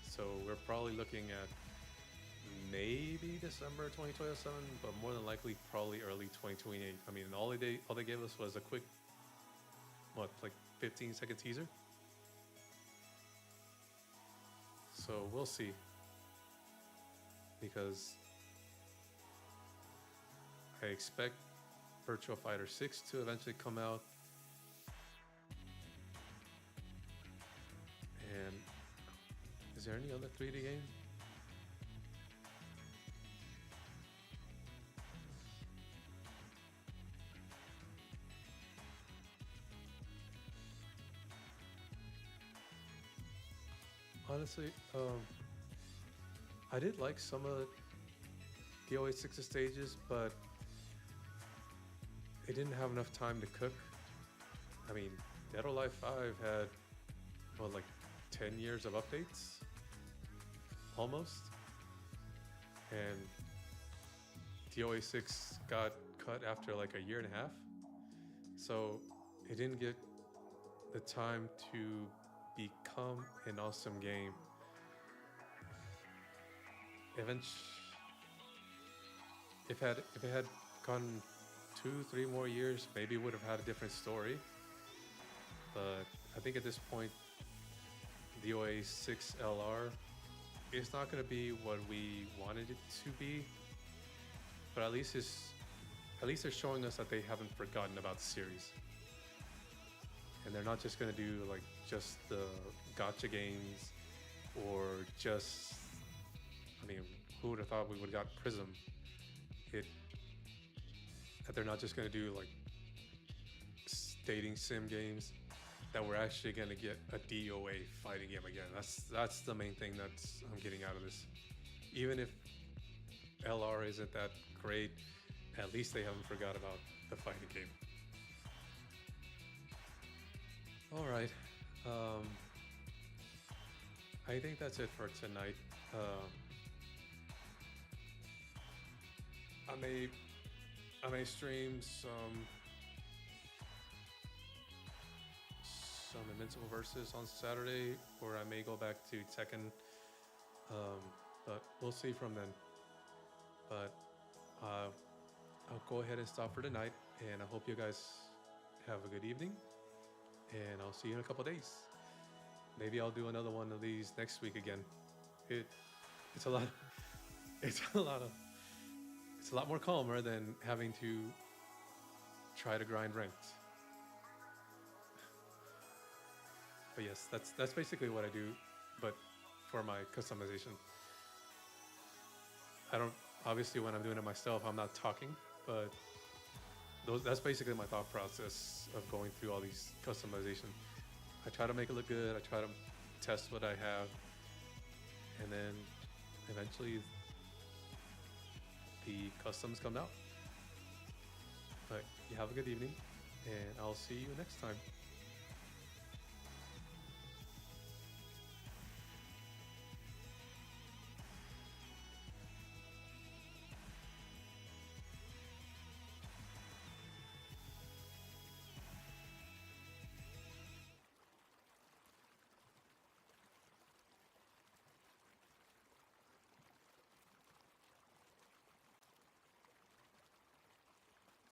Speaker 1: So we're probably looking at maybe December 2027, but more than likely probably early 2028. I mean, all they gave us was a quick, what, like 15-second teaser. So we'll see, because I expect Virtua Fighter 6 to eventually come out. And is there any other 3D game? Honestly, I did like some of the OA6 stages, but it didn't have enough time to cook. I mean, Dead or Alive 5 had, what, like 10 years of updates? Almost. And DOA6 got cut after like a year and a half. So it didn't get the time to become an awesome game. If it had gone 2-3 more years, maybe it would have had a different story. But I think at this point, DOA 6 LR is not going to be what we wanted it to be. But at least they're showing us that they haven't forgotten about the series, and they're not just going to do like just the gotcha games, or just, I mean, who would have thought we would have got Prism? That they're not just going to do like dating sim games, that we're actually going to get a DOA fighting game again. That's the main thing that I'm getting out of this. Even if LR isn't that great, at least they haven't forgot about the fighting game. All right. I think that's it for tonight. I may stream some Invincible Versus on Saturday, or I may go back to Tekken. But we'll see from then. But I'll go ahead and stop for tonight, and I hope you guys have a good evening, and I'll see you in a couple days. Maybe I'll do another one of these next week again. It's a lot. It's a lot more calmer than having to try to grind ranked. But yes, that's basically what I do, but for my customization. I don't, obviously when I'm doing it myself, I'm not talking, but that's basically my thought process of going through all these customization. I try to make it look good, I try to test what I have, and then eventually the customs come out. But you have a good evening, and I'll see you next time.